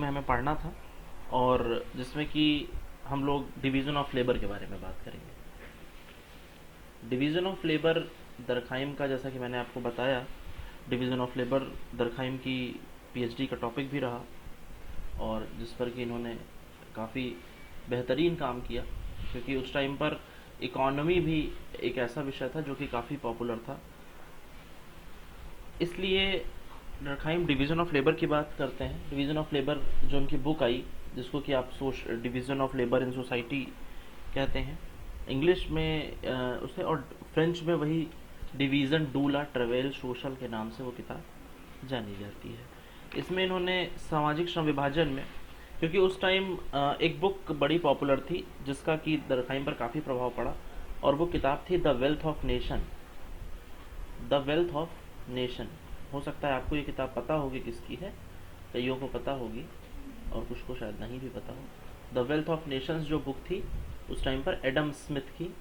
में हमें पढ़ना था, और जिसमें कि हम लोग डिवीज़न ऑफ लेबर के बारे में बात करेंगे। डिवीज़न ऑफ लेबर दरखाइम का, जैसा कि मैंने आपको बताया, डिवीज़न ऑफ लेबर दरखाइम की पीएचडी का टॉपिक भी रहा, और जिस पर कि इन्होंने काफ़ी बेहतरीन काम किया, क्योंकि उस टाइम पर इकॉनमी भी एक ऐसा विषय था जो कि काफ़ी पॉपुलर था। इसलिए रखाइम डिवीज़न ऑफ लेबर की बात करते हैं। डिवीज़न ऑफ लेबर जो उनकी बुक आई, जिसको कि आप division of labour in society कहते हैं इंग्लिश में उसे, और फ्रेंच में वही डिवीज़न डू ला ट्रेवेल सोशल के नाम से वो किताब जानी जाती है। इसमें इन्होंने सामाजिक श्रम विभाजन में, क्योंकि उस टाइम एक बुक बड़ी पॉपुलर थी जिसका कि दरखाइम पर काफ़ी प्रभाव पड़ा, और वो किताब थी the wealth of nation. The wealth of nation, हो सकता है आपको ये किताब पता होगी किसकी है, कईयों को पता होगी और कुछ को शायद नहीं भी पता हो। द वेल्थ ऑफ नेशंस जो बुक थी उस टाइम पर एडम स्मिथ की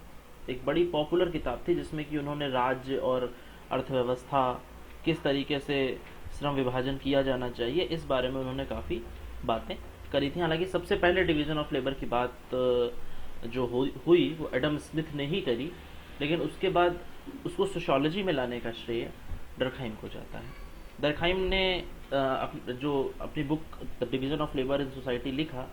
एक बड़ी पॉपुलर किताब थी, जिसमें कि उन्होंने राज्य और अर्थव्यवस्था, किस तरीके से श्रम विभाजन किया जाना चाहिए, इस बारे में उन्होंने काफ़ी बातें करी थी। हालांकि सबसे पहले डिवीज़न ऑफ लेबर की बात जो हुई वो एडम स्मिथ ने ही करी, लेकिन उसके बाद उसको सोशियोलॉजी में लाने का श्रेय डरखाइम को जाता है। डरखाइम ने जो अपनी book the division of labour in society लिखा,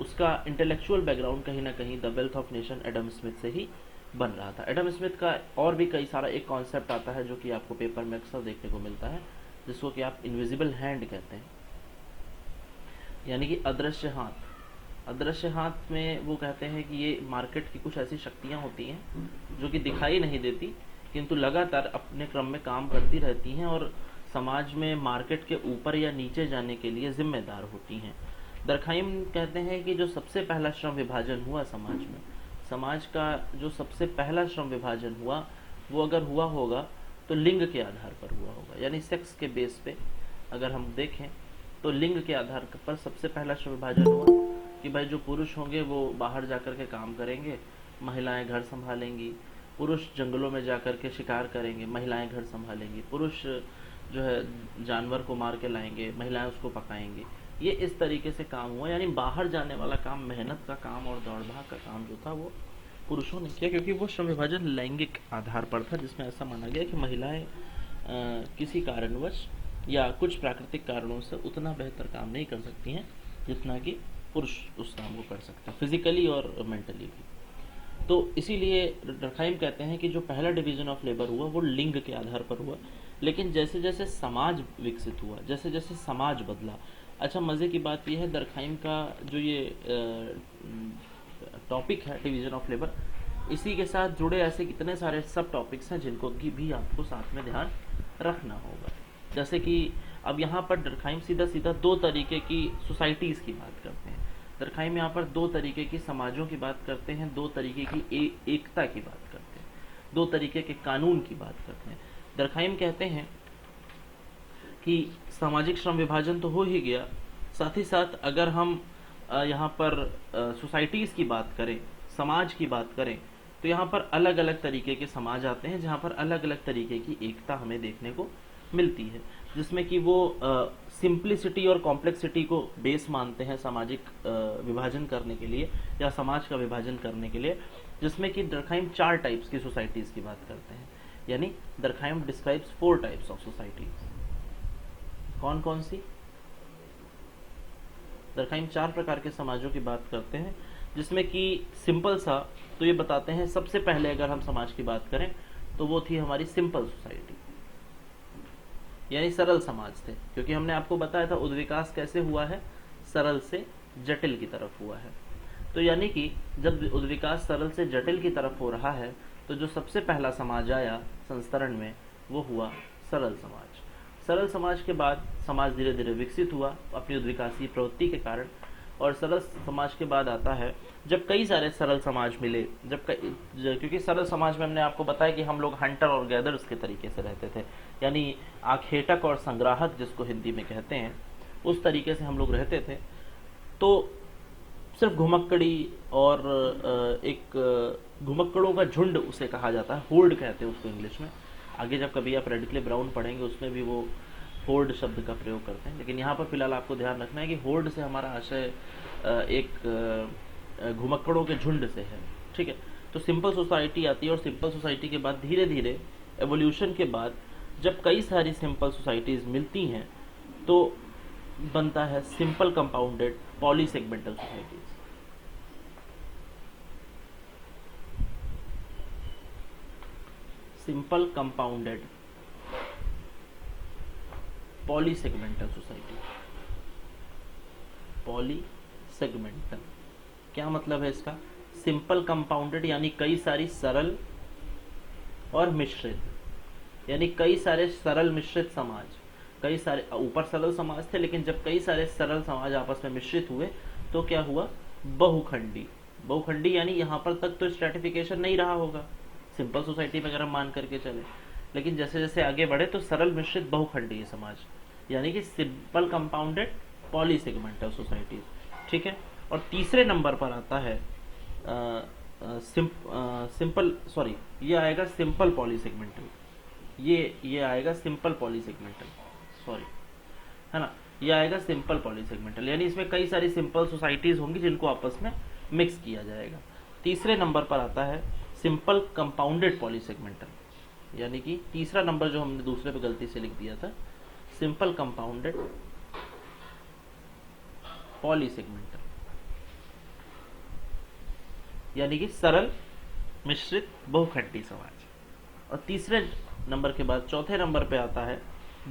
उसका इंटेलेक्चुअल बैकग्राउंड कहीं ना कहीं the wealth of nation Adam Smith से ही बन रहा था। एडम स्मिथ का और भी कई सारा एक कॉन्सेप्ट आता है जो कि आपको पेपर में अक्सर देखने को मिलता है, जिसको कि आप इनविजिबल हैंड कहते हैं, यानी कि अदृश्य हाथ। अदृश्य हाथ में वो कहते हैं कि ये मार्केट की कुछ ऐसी शक्तियाँ होती हैं जो कि दिखाई नहीं देती, किंतु लगातार अपने क्रम में काम करती रहती हैं और समाज में मार्केट के ऊपर या नीचे जाने के लिए जिम्मेदार होती हैं। दरखाइम कहते हैं कि जो सबसे पहला श्रम विभाजन हुआ समाज में, समाज का जो सबसे पहला श्रम विभाजन हुआ, वो अगर हुआ होगा तो लिंग के आधार पर हुआ होगा, यानी सेक्स के बेस पे अगर हम देखें तो लिंग के आधार पर सबसे पहला श्रम विभाजन हुआ कि भाई जो पुरुष होंगे वो बाहर जाकर के काम करेंगे, महिलाएं घर संभालेंगी। पुरुष जंगलों में जाकर के शिकार करेंगे, महिलाएं घर संभालेंगी। पुरुष जो है जानवर को मार के लाएंगे, महिलाएं उसको पकाएंगी। ये इस तरीके से काम हुआ, यानी बाहर जाने वाला काम, मेहनत का काम और दौड़ भाग का काम जो था वो पुरुषों ने किया, क्योंकि वो श्रम विभाजन लैंगिक आधार पर था, जिसमें ऐसा माना गया कि महिलाएं किसी कारणवश या कुछ प्राकृतिक कारणों से उतना बेहतर काम नहीं कर सकती हैं जितना कि पुरुष उस काम को कर सकते हैं, फिजिकली और मेंटली भी। तो इसीलिए डरखाइम कहते हैं कि जो पहला डिवीज़न ऑफ लेबर हुआ वो लिंग के आधार पर हुआ, लेकिन जैसे जैसे समाज विकसित हुआ, जैसे जैसे समाज बदला। अच्छा, मज़े की बात यह है, दरखाइम का जो ये टॉपिक है डिवीज़न ऑफ लेबर, इसी के साथ जुड़े ऐसे कितने सारे सब टॉपिक्स हैं जिनको की भी आपको साथ में ध्यान रखना होगा। जैसे कि अब यहाँ पर डरखाइम सीधा सीधा दो तरीके की सोसाइटीज़ की बात करते हैं। दरखाइम यहाँ पर दो तरीके की समाजों की बात करते हैं, दो तरीके की एकता की बात करते हैं, दो तरीके के कानून की बात करते हैं। दरखाइम कहते हैं कि सामाजिक श्रम विभाजन तो हो ही गया, साथ ही साथ अगर हम यहाँ पर सोसाइटीज़ की बात करें, समाज की बात करें, तो यहाँ पर अलग अलग तरीके के समाज आते हैं जहाँ पर अलग अलग तरीके की एकता हमें देखने को मिलती है, जिसमें कि वो सिंप्लिसिटी और कॉम्प्लेक्सिटी को बेस मानते हैं सामाजिक विभाजन करने के लिए या समाज का विभाजन करने के लिए, जिसमें कि दरखाइम 4 टाइप्स की सोसाइटीज़ की बात करते हैं। यानी दरखाइम डिस्क्राइब्स 4 टाइप्स ऑफ सोसाइटीज़। कौन कौन सी? दरखाइम 4 प्रकार के समाजों की बात करते हैं, जिसमें कि सिंपल सा तो ये बताते हैं, सबसे पहले अगर हम समाज की बात करें तो वो थी हमारी सिंपल सोसाइटी, यानी सरल समाज थे, क्योंकि हमने आपको बताया था उद्विकास कैसे हुआ है, सरल से जटिल की तरफ हुआ है। तो यानी कि जब उद्विकास सरल से जटिल की तरफ हो रहा है, तो जो सबसे पहला समाज आया संस्तरण में वो हुआ सरल समाज। सरल समाज के बाद समाज धीरे धीरे विकसित हुआ अपनी उद्विकासीय प्रवृत्ति के कारण, और सरल समाज के बाद आता है जब कई सारे सरल समाज मिले, क्योंकि सरल समाज में हमने आपको बताया कि हम लोग हंटर और गैदर्स के तरीके से रहते थे, यानी आखेटक और संग्राहक जिसको हिंदी में कहते हैं, उस तरीके से हम लोग रहते थे। तो सिर्फ घुमक्कड़ी और एक घुमक्कड़ों का झुंड उसे कहा जाता है, होल्ड कहते हैं उसको इंग्लिश में। आगे जब कभी आप रेडिकली ब्राउन पढ़ेंगे उसमें भी वो होर्ड शब्द का प्रयोग करते हैं, लेकिन यहाँ पर फिलहाल आपको ध्यान रखना है कि होर्ड से हमारा आशय एक घुमक्कड़ों के झुंड से है। ठीक है, तो सिंपल सोसाइटी आती है और सिंपल सोसाइटी के बाद धीरे धीरे एवोल्यूशन के बाद जब कई सारी सिंपल सोसाइटीज़ मिलती हैं तो बनता है simple compounded polysegmental societies. Simple compounded polysegmental society. Polysegmental क्या मतलब है इसका? सिंपल कंपाउंडेड यानी कई सारी सरल और मिश्रित, यानी कई सारे सरल मिश्रित समाज, कई सारे ऊपर सरल समाज थे लेकिन जब कई सारे सरल समाज आपस में मिश्रित हुए तो क्या हुआ? बहुखंडी। बहुखंडी यानी यहाँ पर तक तो स्ट्रैटिफिकेशन नहीं रहा होगा सिंपल सोसाइटी में अगर हम मान करके चले, लेकिन जैसे जैसे आगे बढ़े तो सरल मिश्रित बहुखंडीय समाज, यानी कि सिंपल कंपाउंडेड पॉलीसेगमेंटल सोसाइटीज। ठीक है, और तीसरे नंबर पर आता है सिंपल सॉरी ये आएगा सिंपल पॉलीसेगमेंटल। ये आएगा सिंपल पॉलीसेगमेंटल, सॉरी, है ना, ये आएगा सिंपल पॉलीसेगमेंटल, यानी इसमें कई सारी सिंपल सोसाइटीज होंगी जिनको आपस में मिक्स किया जाएगा। तीसरे नंबर पर आता है सिंपल कंपाउंडेड पॉलीसेगमेंटल, यानी कि तीसरा नंबर जो हमने दूसरे पे गलती से लिख दिया था, सिंपल कंपाउंडेड पॉलीसेगमेंटल, यानी कि सरल मिश्रित बहुखंडी समाज। और तीसरे नंबर के बाद चौथे नंबर पे आता है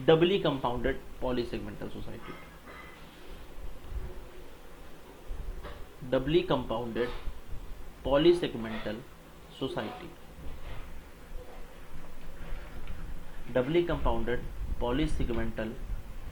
doubly compounded polysegmental society. Doubly compounded polysegmental society. Doubly compounded polysegmental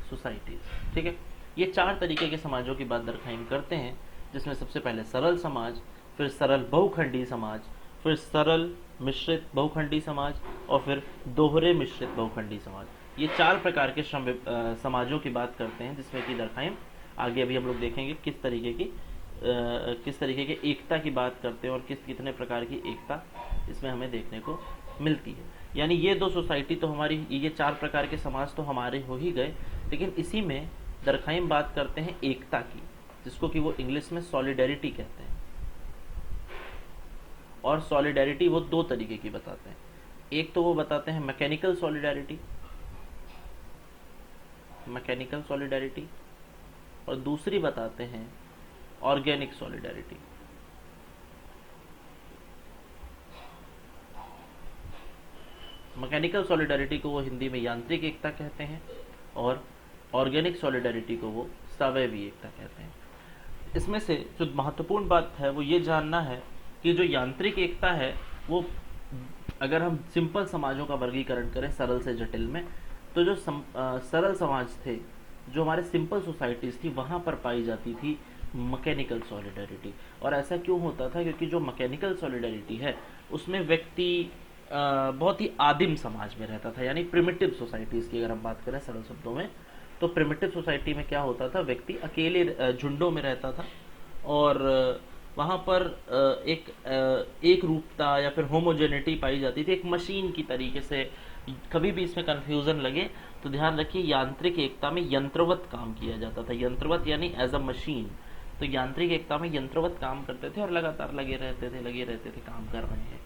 societies. ठीक है, ये चार तरीके के समाजों की बात दरखाइन करते हैं, जिसमें सबसे पहले सरल समाज, फिर सरल बहुखंडी समाज, फिर सरल मिश्रित बहुखंडी समाज और फिर दोहरे मिश्रित बहुखंडी समाज। ये चार प्रकार के समाजों की बात करते हैं, जिसमें कि दरखाइन आगे अभी हम लोग देखेंगे किस तरीके की एकता की बात करते हैं और कितने प्रकार की एकता इसमें हमें देखने को मिलती है। यानी ये दो सोसाइटी तो हमारी, ये चार प्रकार के समाज तो हमारे हो ही गए, लेकिन इसी में दरखाइन बात करते हैं एकता की, जिसको कि वो इंग्लिश में सॉलिडेरिटी कहते हैं। और सॉलिडेरिटी वो दो तरीके की बताते हैं, एक तो वो बताते हैं मैकेनिकल सॉलिडेरिटी, मैकेनिकल सॉलिडेरिटी, और दूसरी बताते हैं ऑर्गेनिक सॉलिडेरिटी। मैकेनिकल सॉलिडेरिटी को वो हिंदी में यांत्रिक एकता कहते हैं और ऑर्गेनिक सॉलिडेरिटी को वो सावयवी एकता कहते हैं। इसमें से जो महत्वपूर्ण बात है वो ये जानना है कि जो यांत्रिक एकता है वो, अगर हम सिंपल समाजों का वर्गीकरण करें सरल से जटिल में, तो जो सरल समाज थे, जो हमारे सिंपल सोसाइटीज़ थी, वहाँ पर पाई जाती थी मैकेनिकल सॉलिडेरिटी। और ऐसा क्यों होता था? क्योंकि जो मैकेनिकल सॉलिडेरिटी है उसमें व्यक्ति बहुत ही आदिम समाज में रहता था, यानी प्रिमिटिव सोसाइटीज़ की अगर हम बात करें सरल शब्दों में, तो प्रिमिटिव सोसाइटी में क्या होता था? व्यक्ति अकेले झुंडों में रहता था और वहाँ पर एक रूपता या फिर होमोजेनिटी पाई जाती थी, एक मशीन की तरीके से। कभी भी इसमें कन्फ्यूज़न लगे तो ध्यान रखिए, यांत्रिक एकता में यंत्रवत काम किया जाता था। यंत्रवत यानी एज अ मशीन। तो यांत्रिक एकता में यंत्रवत काम करते थे और लगातार लगे रहते थे, काम कर रहे हैं,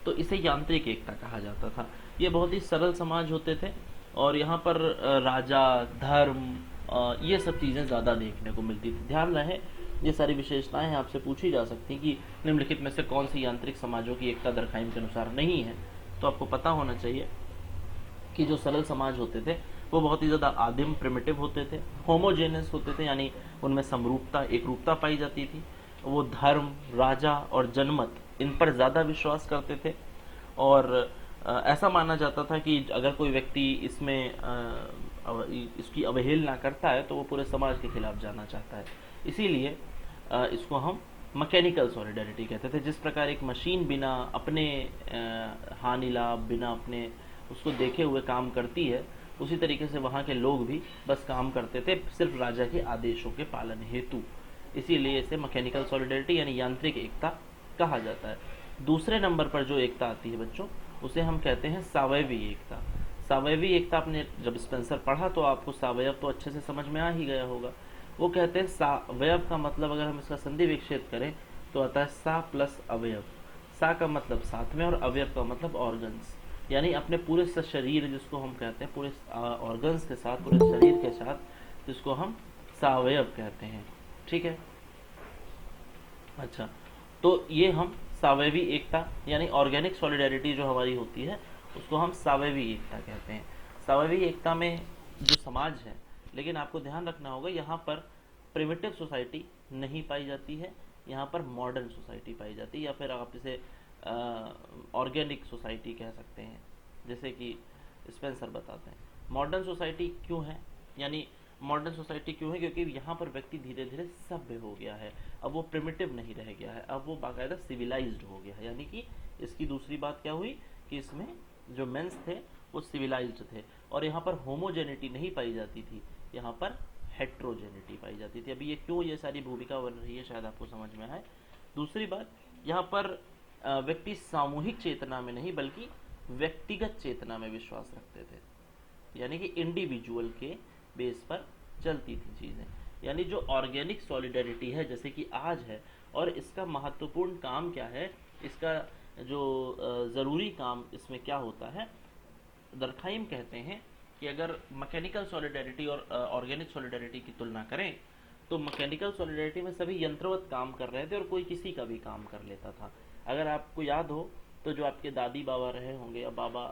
तो इसे यांत्रिक एकता कहा जाता था। ये बहुत ही सरल समाज होते थे और यहाँ पर राजा, धर्म, ये सब चीज़ें ज़्यादा देखने को मिलती थी। ध्यान रहे, ये सारी विशेषताएं आपसे पूछी जा सकती हैं कि निम्नलिखित में से कौन सी यांत्रिक समाजों की एकता दरखाइन के अनुसार नहीं है। तो आपको पता होना चाहिए कि जो सरल समाज होते थे वो बहुत ही ज़्यादा आदिम, प्रिमिटिव होते थे, होमोजेनस होते थे, यानी उनमें समरूपता, एक रूपता पाई जाती थी। वो धर्म, राजा और जनमत, इन पर ज़्यादा विश्वास करते थे और ऐसा माना जाता था कि अगर कोई व्यक्ति इसमें इसकी अवहेलना करता है तो वो पूरे समाज के खिलाफ जाना चाहता है। इसीलिए इसको हम मैकेनिकल सॉलिडेरिटी कहते थे। जिस प्रकार एक मशीन बिना अपने हानि लाभ, बिना अपने उसको देखे हुए काम करती है, उसी तरीके से वहाँ के लोग भी बस काम करते थे सिर्फ राजा के आदेशों के पालन हेतु। इसीलिए इसे मैकेनिकल सॉलिडेरिटी यानी यांत्रिक एकता कहा जाता है। दूसरे नंबर पर जो एकता आती है बच्चों, उसे हम कहते हैं सावयवी एकता। सावयवी एकता आपने जब स्पेंसर पढ़ा तो आपको सावयव तो अच्छे से समझ में आ ही गया होगा। वो कहते हैं सावयव का मतलब अगर हम इसका संधि विच्छेद करें तो आता है सा प्लस अवयव। सा का मतलब साथ में और अवयव का मतलब ऑर्गन्स, यानी अपने पूरे शरीर जिसको हम कहते हैं, पूरे ऑर्गन्स के साथ, पूरे शरीर के साथ, जिसको हम सावयव कहते हैं। ठीक है, अच्छा, तो ये हम सावयवी एकता यानी ऑर्गेनिक सॉलिडेरिटी जो हमारी होती है उसको हम सावयवी एकता कहते हैं। सावयवी एकता में जो समाज है, लेकिन आपको ध्यान रखना होगा यहाँ पर प्रिमिटिव सोसाइटी नहीं पाई जाती है, यहाँ पर मॉडर्न सोसाइटी पाई जाती है, या फिर आप इसे ऑर्गेनिक सोसाइटी कह सकते हैं, जैसे कि स्पेंसर बताते हैं। मॉडर्न सोसाइटी क्यों है, यानी मॉडर्न सोसाइटी क्यों है, क्योंकि यहाँ पर व्यक्ति धीरे धीरे सभ्य हो गया है। अब वो प्रिमिटिव नहीं रह गया है, अब वो बाकायदा सिविलाइज्ड हो गया है। यानी कि इसकी दूसरी बात क्या हुई कि इसमें जो मेंस थे वो सिविलाइज्ड थे, और यहाँ पर होमोजेनिटी नहीं पाई जाती थी, यहाँ पर हेट्रोजेनिटी पाई जाती थी। अभी ये क्यों ये सारी भूमिका बन रही है शायद आपको समझ में आए। दूसरी बात, यहाँ पर व्यक्ति सामूहिक चेतना में नहीं बल्कि व्यक्तिगत चेतना में विश्वास रखते थे, यानी कि इंडिविजुअल के बेस पर चलती थी चीज़ें। यानी जो ऑर्गेनिक सॉलिडेरिटी है जैसे कि आज है, और इसका महत्वपूर्ण काम क्या है, इसका जो ज़रूरी काम इसमें क्या होता है, दरखाइम कहते हैं कि अगर मैकेनिकल सॉलिडेरिटी और ऑर्गेनिक सॉलिडेरिटी की तुलना करें तो मैकेनिकल सॉलिडेरिटी में सभी यंत्रवत काम कर रहे थे और कोई किसी का भी काम कर लेता था। अगर आपको याद हो तो जो आपके दादी बाबा रहे होंगे या बाबा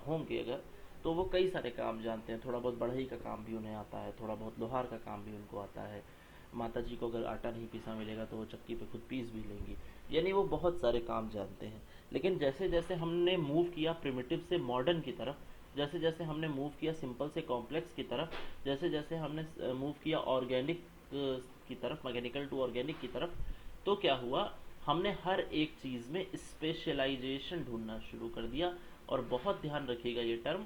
होंगे अगर, तो वो कई सारे काम जानते हैं, थोड़ा बहुत बढ़ई का काम भी उन्हें आता है, थोड़ा बहुत लोहार का काम भी उनको आता है। माता जी को अगर आटा नहीं पीसा मिलेगा तो वो चक्की पे खुद पीस भी लेंगी, यानी वो बहुत सारे काम जानते हैं। लेकिन जैसे जैसे हमने मूव किया प्रिमिटिव से मॉडर्न की तरफ, जैसे जैसे हमने मूव किया सिंपल से कॉम्प्लेक्स की तरफ, जैसे जैसे हमने मूव किया ऑर्गेनिक की तरफ, मैकेनिकल टू ऑर्गेनिक की तरफ, तो क्या हुआ, हमने हर एक चीज़ में स्पेशलाइजेशन ढूंढना शुरू कर दिया। और बहुत ध्यान रखिएगा ये टर्म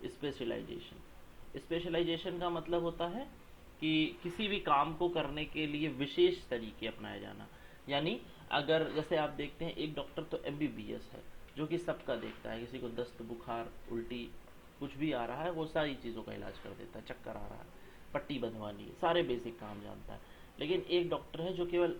स्पेशलाइजेशन। स्पेशलाइजेशन का मतलब होता है कि किसी भी काम को करने के लिए विशेष तरीके अपनाया जाना। यानी अगर जैसे आप देखते हैं एक डॉक्टर तो एमबीबीएस है जो कि सबका देखता है, किसी को दस्त बुखार उल्टी कुछ भी आ रहा है वो सारी चीज़ों का इलाज कर देता है, चक्कर आ रहा है पट्टी बंधवानी है, सारे बेसिक काम जानता है। लेकिन एक डॉक्टर है जो केवल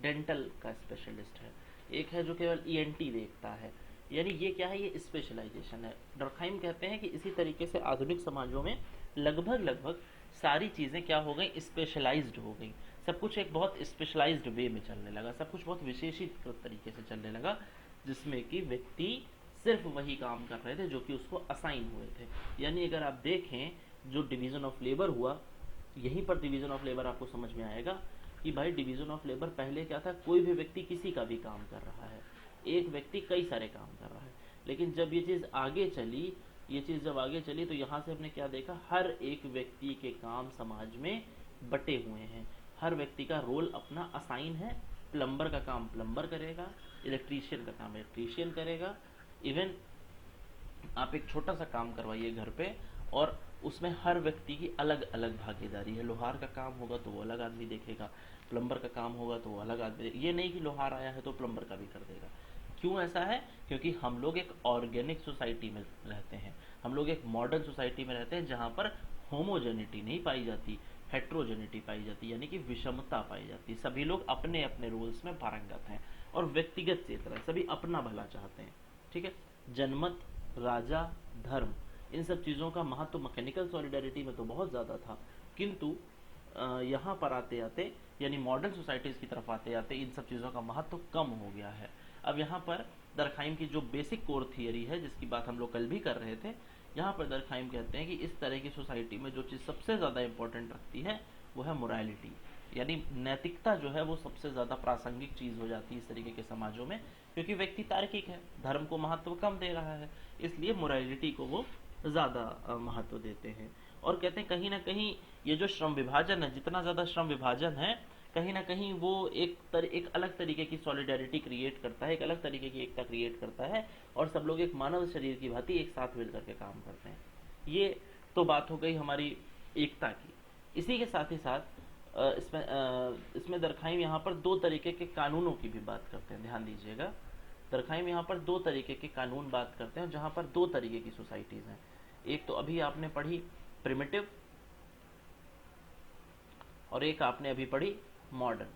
डेंटल का स्पेशलिस्ट है, एक है जो केवल ईएनटी देखता है। यानी ये क्या है, ये स्पेशलाइजेशन है। डॉर्कहाइम कहते हैं कि इसी तरीके से आधुनिक समाजों में लगभग लगभग सारी चीज़ें क्या हो गई, स्पेशलाइज्ड हो गई। सब कुछ एक बहुत स्पेशलाइज्ड वे में चलने लगा, सब कुछ बहुत विशेषित तरीके से चलने लगा, जिसमें कि व्यक्ति सिर्फ वही काम कर रहे थे जो कि उसको असाइन हुए थे। यानी अगर आप देखें जो डिवीज़न ऑफ लेबर हुआ, यहीं पर डिवीज़न ऑफ लेबर आपको समझ में आएगा कि भाई डिवीज़न ऑफ लेबर पहले क्या था, कोई भी व्यक्ति किसी का भी काम कर रहा है, एक व्यक्ति कई सारे काम कर रहा है। लेकिन जब ये चीज़ आगे चली, ये चीज़ जब आगे चली तो यहाँ से हमने क्या देखा, हर एक व्यक्ति के काम समाज में बटे हुए हैं, हर व्यक्ति का रोल अपना असाइन है। प्लम्बर का काम प्लम्बर करेगा, इलेक्ट्रीशियन का काम इलेक्ट्रीशियन करेगा। इवन आप एक छोटा सा काम करवाइए घर पे और उसमें हर व्यक्ति की अलग अलग भागीदारी है। लोहार का काम होगा तो वो अलग आदमी देखेगा, प्लम्बर का काम होगा तो वो अलग आदमी देखेगा। ये नहीं कि लोहार आया है तो प्लम्बर का भी कर देगा। क्यों ऐसा है, क्योंकि हम लोग एक ऑर्गेनिक सोसाइटी में रहते हैं, हम लोग एक मॉडर्न सोसाइटी में रहते हैं जहाँ पर होमोजेनिटी नहीं पाई जाती, हेट्रोजेनिटी पाई जाती, यानी कि विषमता पाई जाती। सभी लोग अपने अपने रोल्स में पारंगत हैं और व्यक्तिगत चेतना, सभी अपना भला चाहते हैं। ठीक है, जनमत, राजा, धर्म, इन सब चीज़ों का महत्व मैकेनिकल सॉलिडेरिटी में तो बहुत ज़्यादा था, किंतु यहाँ पर आते आते यानी मॉडर्न सोसाइटीज़ की तरफ आते आते इन सब चीज़ों का महत्व कम हो गया है। अब यहाँ पर दरखाइम की जो बेसिक कोर थियरी है जिसकी बात हम लोग कल भी कर रहे थे, यहाँ पर दरखाइम कहते हैं कि इस तरह की सोसाइटी में जो चीज़ सबसे ज़्यादा इंपॉर्टेंट रखती है वो है मोरालिटी, यानी नैतिकता जो है वो सबसे ज़्यादा प्रासंगिक चीज़ हो जाती है इस तरीके के समाजों में, क्योंकि व्यक्ति तार्किक है, धर्म को महत्व कम दे रहा है, इसलिए मोरालिटी को वो ज़्यादा महत्व देते हैं। और कहते हैं कहीं ना कहीं ये जो श्रम विभाजन है, जितना ज़्यादा श्रम विभाजन है कहीं ना कहीं वो एक अलग तरीके की सॉलिडेरिटी क्रिएट करता है, एक अलग तरीके की एकता क्रिएट करता है, और सब लोग एक मानव शरीर की भांति एक साथ मिल करके काम करते हैं। ये तो बात हो गई हमारी एकता की। इसी के साथ ही साथ इसमें दरखाइम यहाँ पर दो तरीके के कानूनों की भी बात करते हैं, ध्यान दीजिएगा। दरखाइम यहाँ पर दो तरीके के कानून बात करते हैं जहाँ पर दो तरीके की सोसाइटीज़ हैं। एक तो अभी आपने पढ़ी प्रिमिटिव, और एक आपने अभी पढ़ी मॉडर्न।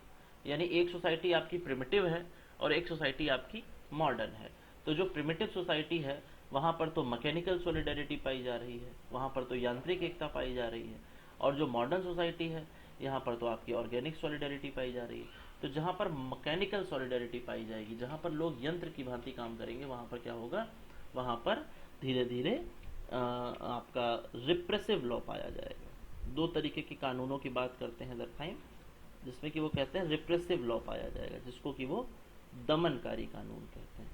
यानी एक सोसाइटी आपकी प्रिमिटिव है और एक सोसाइटी आपकी मॉडर्न है। तो जो प्रिमिटिव सोसाइटी है वहाँ पर तो मैकेनिकल सॉलिडरिटी पाई जा रही है, वहाँ पर तो यांत्रिक एकता पाई जा रही है, और जो मॉडर्न सोसाइटी है यहाँ पर तो आपकी ऑर्गेनिक सॉलिडरिटी पाई जा रही है। तो जहाँ पर मैकेनिकल सॉलिडरिटी पाई जाएगी, जहाँ पर लोग यंत्र की भांति काम करेंगे, वहाँ पर क्या होगा, वहाँ पर धीरे धीरे आपका रिप्रेसिव लॉ पाया जाएगा। दो तरीके के कानूनों की बात करते हैं दरखाइम, जिसमें कि वो कहते हैं रिप्रेसिव लॉ पाया जाएगा, जिसको कि वो दमनकारी कानून कहते हैं।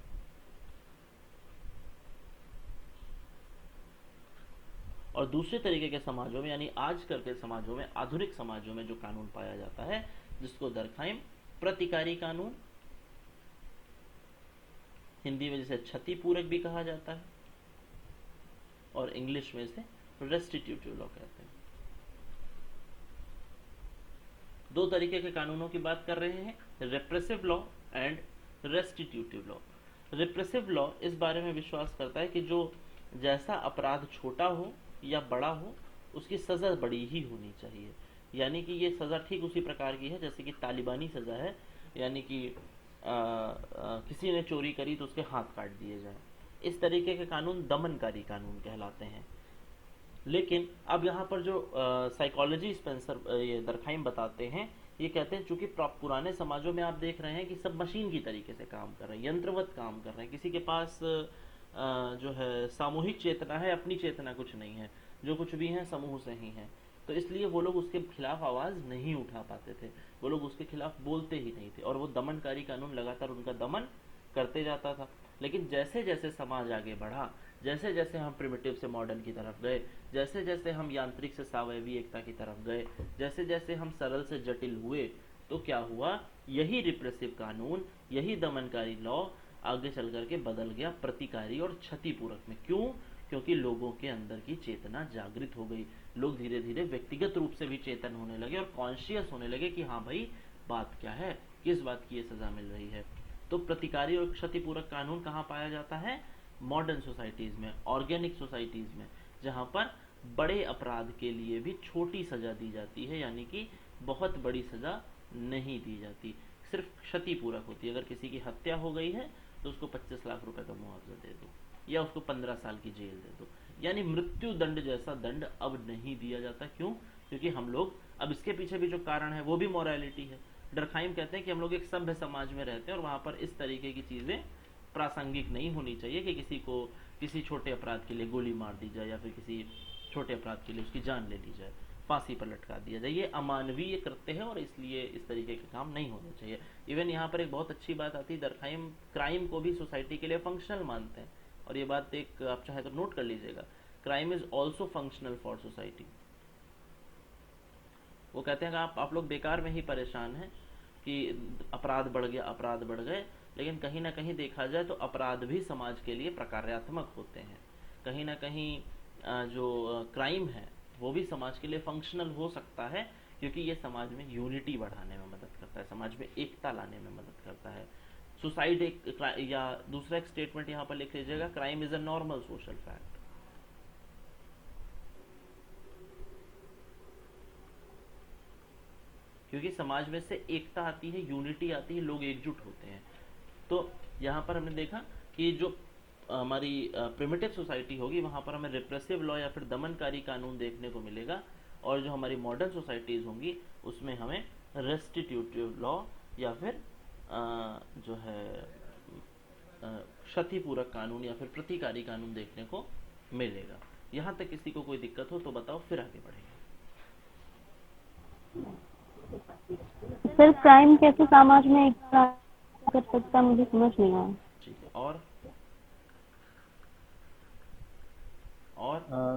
और दूसरे तरीके के समाजों में, यानी आजकल के समाजों में, आधुनिक समाजों में जो कानून पाया जाता है, जिसको दरखाइम प्रतिकारी कानून, हिंदी में जिसे क्षतिपूरक भी कहा जाता है, और इंग्लिश में इसे रेस्टिट्यूटिव लॉ कहते हैं। दो तरीके के कानूनों की बात कर रहे हैं, repressive law and restitutive law. Repressive law इस बारे में विश्वास करता है कि जो जैसा अपराध छोटा हो या बड़ा हो, उसकी सज़ा बड़ी ही होनी चाहिए। यानी कि ये सज़ा ठीक उसी प्रकार की है जैसे कि तालिबानी सज़ा है, यानी कि किसी ने चोरी करी तो उसके हाथ काट दिए जाए। इस तरीके के कानून दमनकारी कानून कहलाते हैं। लेकिन अब यहाँ पर जो साइकोलॉजी स्पेंसर ये दरखाइम बताते हैं, ये कहते हैं चूंकि पुराने समाजों में आप देख रहे हैं कि सब मशीन की तरीके से काम कर रहे हैं, यंत्रवत काम कर रहे हैं, किसी के पास जो है सामूहिक चेतना है, अपनी चेतना कुछ नहीं है, जो कुछ भी है समूह से ही है। तो इसलिए वो लोग उसके खिलाफ आवाज़ नहीं उठा पाते थे, वो लोग उसके खिलाफ बोलते ही नहीं थे, और वो दमनकारी कानून लगातार उनका दमन करते जाता था। लेकिन जैसे जैसे समाज आगे बढ़ा, जैसे जैसे हम प्रिमिटिव से मॉडर्न की तरफ गए, जैसे जैसे हम यांत्रिक से सावयवी एकता की तरफ गए, जैसे जैसे हम सरल से जटिल हुए, तो क्या हुआ, यही रिप्रेसिव कानून, यही दमनकारी लॉ आगे चल करके बदल गया प्रतिकारी और क्षतिपूरक में। क्यों? क्योंकि लोगों के अंदर की चेतना जागृत हो गई। लोग धीरे धीरे व्यक्तिगत रूप से भी चेतन होने लगे और कॉन्शियस होने लगे कि हाँ भाई, बात क्या है, किस बात की ये सजा मिल रही है। तो प्रतिकारी और क्षतिपूरक कानून कहाँ पाया जाता है? मॉडर्न सोसाइटीज़ में, ऑर्गेनिक सोसाइटीज़ में, जहाँ पर बड़े अपराध के लिए भी छोटी सज़ा दी जाती है, यानी कि बहुत बड़ी सज़ा नहीं दी जाती, सिर्फ क्षतिपूरक होती है। अगर किसी की हत्या हो गई है तो उसको 25 लाख रुपए का मुआवजा दे दो, या उसको 15 साल की जेल दे दो। यानी मृत्यु दंड जैसा दंड अब नहीं दिया जाता। क्यों? क्योंकि हम लोग, अब इसके पीछे भी जो कारण है वो भी मोरालिटी है। डरखाइम कहते हैं कि हम लोग एक सभ्य समाज में रहते हैं और वहाँ पर इस तरीके की चीज़ें प्रासंगिक नहीं होनी चाहिए कि किसी को किसी छोटे अपराध के लिए गोली मार दी जाए, या फिर किसी छोटे अपराध के लिए उसकी जान ले ली जाए, फांसी पर लटका दिया जाए। ये अमानवीय कृत्य है और इसलिए इस तरीके के काम नहीं होने चाहिए। इवन यहाँ पर एक बहुत अच्छी बात आती है, दरखाइम क्राइम को भी सोसाइटी के लिए फंक्शनल मानते हैं, और ये बात एक आप चाहे तो नोट कर लीजिएगा, crime is also functional for society. वो कहते हैं कि आप लोग बेकार में ही परेशान हैं कि अपराध बढ़ गया, अपराध बढ़ गए, लेकिन कहीं ना कहीं देखा जाए तो अपराध भी समाज के लिए प्रकार्यात्मक होते हैं। कहीं ना कहीं जो क्राइम है वो भी समाज के लिए फंक्शनल हो सकता है, क्योंकि ये समाज में यूनिटी बढ़ाने में मदद करता है, समाज में एकता लाने में मदद करता है। सुसाइड एक, या दूसरा एक स्टेटमेंट यहाँ पर लिख लीजिएगा, crime is a normal social fact. क्योंकि समाज में से एकता आती है, यूनिटी आती है, लोग एकजुट होते हैं। तो यहाँ पर हमने देखा कि जो हमारी प्रिमिटिव सोसाइटी होगी वहाँ पर हमें रिप्रेसिव लॉ या फिर दमनकारी कानून देखने को मिलेगा, और जो हमारी मॉडर्न सोसाइटीज़ होंगी उसमें हमें रेस्टिट्यूटिव लॉ या फिर जो है क्षतिपूरक कानून या फिर प्रतिकारी कानून देखने को मिलेगा। यहाँ तक किसी को कोई दिक्कत हो तो बताओ, फिर आगे बढ़ेंगे। सर क्राइम कैसे समाज में एक कर सकता, मुझे समझ नहीं आया। ठीक है, और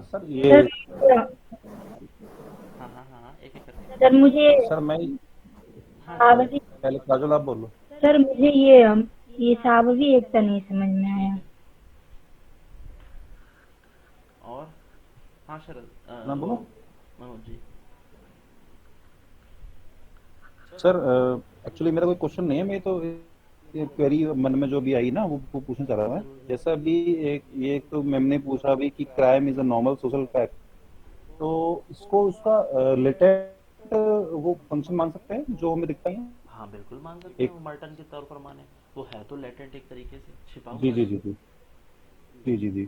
सर ये हाँ हाँ हाँ हाँ, एक एक करके। सर मुझे सर मैं हाँ पहले काजल आप बोलो। सर मुझे ये साववी एकता नहीं समझ में आया। और हाँ शरद, ना बोलो मनोज जी। सर। एक्चुअली मेरा कोई क्वेश्चन नहीं है, मैं तो क्वेरी मन में जो भी आई ना वो पूछना चाह रहा था। जरूर जरूर। जैसा भी एक तो मैम ने पूछा भी कि crime is a normal social fact, तो इसको उसका लेटेंट वो फंक्शन मान सकते हैं जो हमें दिखता है हाँ बिल्कुल मान सकते हैं, एक। वो मर्टन के तौर पर माने। वो है तो लेटेंट एक तरीके से छिपा जी हुआ जी है। जी जी जी जी जी।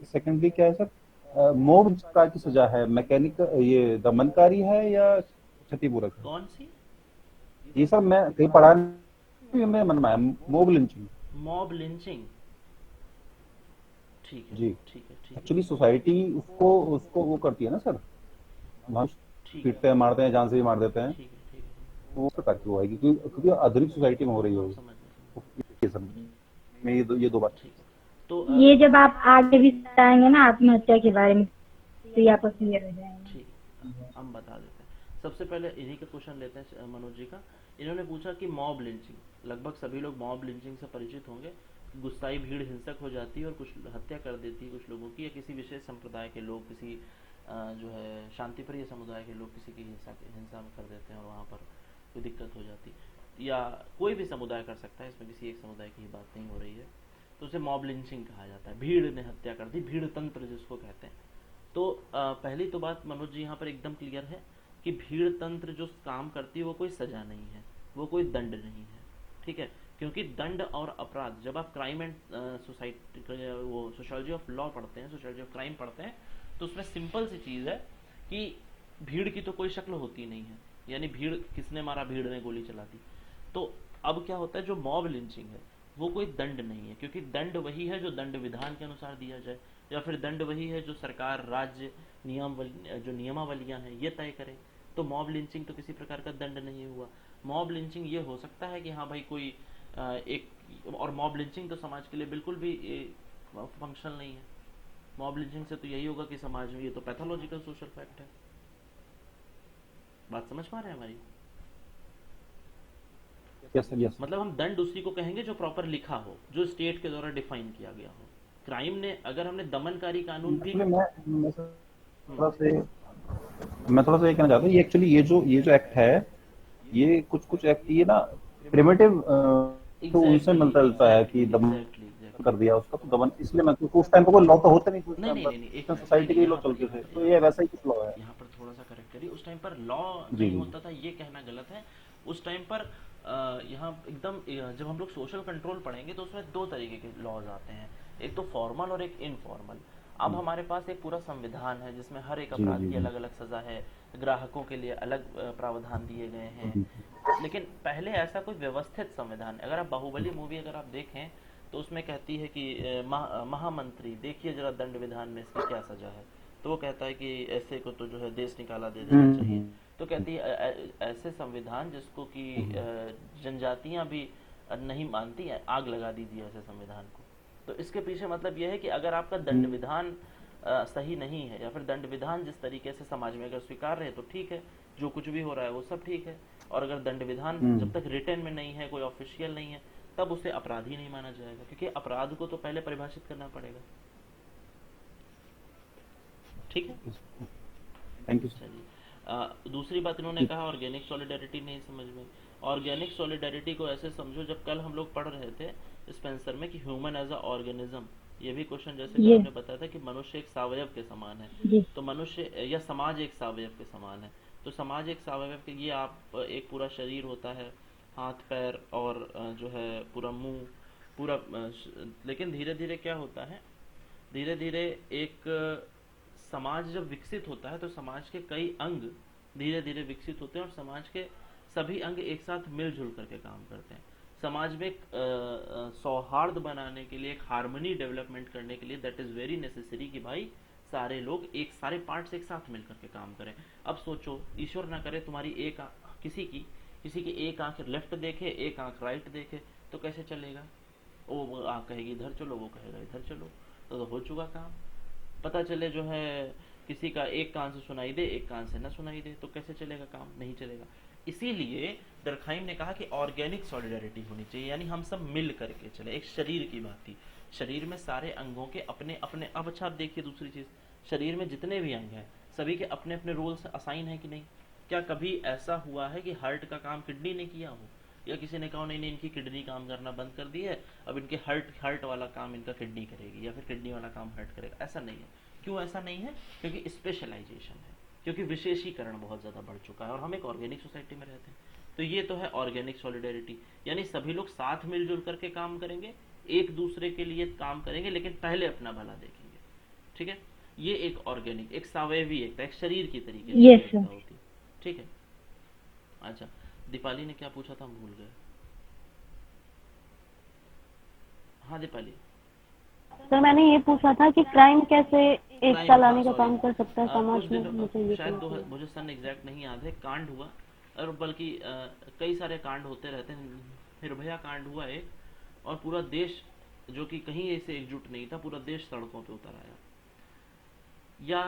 सेकेंडली क्या है सर, मोब का की सजा है मैकेनिक, ये दमनकारी है या क्षतिपूरक है? कौन सी? ये सब मैं कहीं पढ़ा नहीं, मेरे मन में आया मोब लिंचिंग। Mob lynching. ठीक है जी। ठीक है ठीक है एक्चुअली सोसाइटी उसको उसको वो करती है ना सर, वहाँ ठीक है पीटते हैं, मारते हैं, जान से भी मार देते हैं। ठीक है ठीक है। वो उस प्रकार की वो आएगी क्योंकि आधुनिक सोसाइटी में हो रही है हाँ वो। समझ गया समझ ये सब में ये दो बात। गया। ठीक है। तो ये जब आप आगे भी बताएंगे ना आत्महत्या के बारे में, तो ये आपको क्लियर हो जाएगा। ठीक है, हम बता देते हैं। सबसे पहले इन्हीं का क्वेश्चन लेते हैं मनोज जी का। इन्होंने पूछा कि मॉब लिंचिंग, लगभग सभी लोग मॉब लिंचिंग से परिचित होंगे। गुस्साई भीड़ हिंसक हो जाती है और कुछ हत्या कर देती है कुछ लोगों की, या किसी विशेष संप्रदाय के लोग किसी जो है शांतिप्रिय समुदाय के लोग किसी की हिंसा में कर देते हैं और वहाँ पर कोई दिक्कत हो जाती है। या कोई भी समुदाय कर सकता है, इसमें किसी एक समुदाय की ही बात नहीं हो रही है। तो उसे मॉब लिंचिंग कहा जाता है, भीड़ ने हत्या कर दी, भीड़ तंत्र जिसको कहते हैं। तो पहली तो बात मनोज जी यहाँ पर एकदम क्लियर है कि भीड़ तंत्र जो काम करती है वो कोई सजा नहीं है, वो कोई दंड नहीं है। ठीक है, क्योंकि दंड और अपराध, जब आप क्राइम एंड सोसाइटी वो सोशियोलॉजी ऑफ लॉ पढ़ते हैं, सोशियोलॉजी ऑफ क्राइम पढ़ते हैं, तो उसमें सिंपल सी चीज़ है कि भीड़ की तो कोई शक्ल होती नहीं है, यानी भीड़ किसने मारा, भीड़ ने गोली चला दी। तो अब क्या होता है, जो मॉब लिंचिंग है वो कोई दंड नहीं है, क्योंकि दंड वही है जो दंड विधान के अनुसार दिया जाए, या फिर दंड वही है जो सरकार राज्य जो नियमावलियां हैं ये तय करे। तो मॉब लिंचिंग तो किसी प्रकार का दंड नहीं हुआ। मॉब लिंचिंग ये हो सकता है कि हाँ भाई कोई एक, और मॉब लिंचिंग तो समाज के लिए बिल्कुल भी फंक्शनल नहीं है। मॉब लिंचिंग से तो यही होगा कि समाज में ये तो पैथोलॉजिकल सोशल फैक्ट है। बात समझ पा रहे हैं हमारी? Yes sir yes. मतलब हम दंड उसी को कहेंगे जो प्रॉपर लिखा हो, जो स्टेट के द्वारा डिफाइन किया गया हो। क्राइम ने, अगर हमने दमनकारी कानून भी एक्चुअली थोड़ा से मैं थोड़ा सा ये कहना चाहता हूँ, ये एक्चुअली ये जो एक्ट है, ये कुछ कुछ एक्ट ये ना प्रिमिटिव तो उनसे एग्जैक्टली मिलता है कि एग्जैक्टली दमन एग्जैक्टली एग्जैक्टली। कर दिया उसका, तो दमन इसलिए मैं तो उस टाइम पे कोई लॉ तो होता नहीं था उस नहीं टाइम नहीं पर, नहीं नहीं, उस एक टाइम मिनट, नहीं सोसाइटी नहीं, के ही लोग यहाँ पर चलते यहाँ थे, पर तो यहाँ ये पर वैसा ही कुछ लॉ है। यहाँ पर थोड़ा सा करेक्ट करिए। उस टाइम पर लॉ जी नहीं जी होता था ये कहना गलत है। उस टाइम पर यहाँ एकदम जब हम लोग सोशल कंट्रोल पढ़ेंगे तो उसमें दो तरीके के लॉज आते हैं, एक तो फॉर्मल और एक इनफॉर्मल। अब हमारे पास एक पूरा संविधान है जिसमें हर एक जी अपराध जी की जी अलग अलग सजा है, ग्राहकों के लिए अलग प्रावधान दिए गए हैं। जी लेकिन पहले ऐसा कोई व्यवस्थित संविधान, अगर आप बाहुबली मूवी अगर आप देखें तो उसमें कहती है कि महामंत्री देखिए जरा दंड विधान में इसकी क्या सजा है। तो वो कहता है कि ऐसे को तो जो है देश निकाला दे देना चाहिए। तो कहती है ऐसे संविधान जिसको कि जनजातियां भी नहीं मानती है, आग लगा दीजिए ऐसे संविधान को। तो इसके पीछे मतलब यह है कि अगर आपका दंड विधान सही नहीं है, या फिर दंड विधान जिस तरीके से समाज में अगर स्वीकार रहे तो ठीक है, जो कुछ भी हो रहा है वो सब ठीक है। और अगर दंड विधान जब तक रिटर्न में नहीं है, कोई ऑफिशियल नहीं है, तब उसे अपराधी नहीं माना जाएगा, क्योंकि अपराध को तो पहले परिभाषित करना पड़ेगा। ठीक है, थैंक यू चलिए। दूसरी बात इन्होंने कहा ऑर्गेनिक सॉलिडेरिटी नहीं समझ में। ऑर्गेनिक सॉलिडेरिटी को ऐसे समझो, जब कल हम लोग पढ़ रहे थे स्पेंसर में कि ह्यूमन एज अ ऑर्गेनिज्म, ये भी क्वेश्चन जैसे कि ये हमने बताया था कि मनुष्य एक सावयव के समान है। जी तो मनुष्य या समाज एक सावयव के समान है। तो समाज एक सावयव के, ये आप एक पूरा शरीर होता है, हाथ पैर और जो है पूरा मुंह, पूरा लेकिन धीरे धीरे क्या होता है, धीरे धीरे एक समाज जब विकसित होता है तो समाज के कई अंग धीरे धीरे विकसित होते हैं और समाज के सभी अंग एक साथ मिलजुल करके काम करते हैं। समाज में एक सौहार्द बनाने के लिए, एक हार्मनी डेवलपमेंट करने के लिए दैट इज़ वेरी नेसेसरी कि भाई सारे लोग एक, सारे पार्ट्स एक साथ मिल करके काम करें। अब सोचो, ईश्वर ना करे तुम्हारी एक किसी की एक आंख लेफ्ट देखे, एक आंख राइट देखे, तो कैसे चलेगा? वो आंख कहेगी इधर चलो, वो कहेगा इधर चलो, तो हो चुका काम। पता चले जो है किसी का एक कान से सुनाई दे, एक कान से न सुनाई दे, तो कैसे चलेगा काम? नहीं चलेगा। इसीलिए डरखाइम ने कहा कि ऑर्गेनिक सॉलिडेरिटी होनी चाहिए, यानी हम सब मिल करके चले, एक शरीर की भांति। शरीर में सारे अंगों के अपने अपने, अब अच्छा आप देखिए दूसरी चीज, शरीर में जितने भी अंग हैं सभी के अपने अपने रोल्स असाइन है कि नहीं? क्या कभी ऐसा हुआ है कि हार्ट का काम किडनी ने किया हो? या किसी ने कहा नहीं नहीं इनकी किडनी काम करना बंद कर दी है, अब इनके हार्ट वाला काम इनका किडनी करेगी, या फिर किडनी वाला काम हार्ट करेगा। ऐसा नहीं है। क्यों ऐसा नहीं है? क्योंकि स्पेशलाइजेशन है, क्योंकि विशेषीकरण बहुत ज़्यादा बढ़ चुका है और हम एक ऑर्गेनिक सोसाइटी में रहते हैं। तो ये तो है ऑर्गेनिक सॉलिडेरिटी, यानी सभी लोग साथ मिलजुल करके काम करेंगे, एक दूसरे के लिए काम करेंगे, लेकिन पहले अपना भला देखेंगे। ठीक है, ये एक ऑर्गेनिक, एक सावयवी एकता, एक शरीर की तरीके से Yes, एकता sir. होती है। ठीक है। अच्छा, दीपाली ने क्या पूछा था, हम भूल गए। हाँ दीपाली। सर मैंने ये पूछा था कि क्राइम कैसे एकता क्राइम, लाने हाँ का काम सॉरी, कर सकता है कुछ समाज में, दिन मुझे ये शायद पूछना है। मुझे सन एग्जैक्ट नहीं याद है, कांड हुआ, और बल्कि कई सारे कांड होते रहते हैं। निर्भया कांड हुआ एक, और पूरा देश जो कि कहीं ऐसे एकजुट नहीं था, पूरा देश सड़कों पे उतर आया। या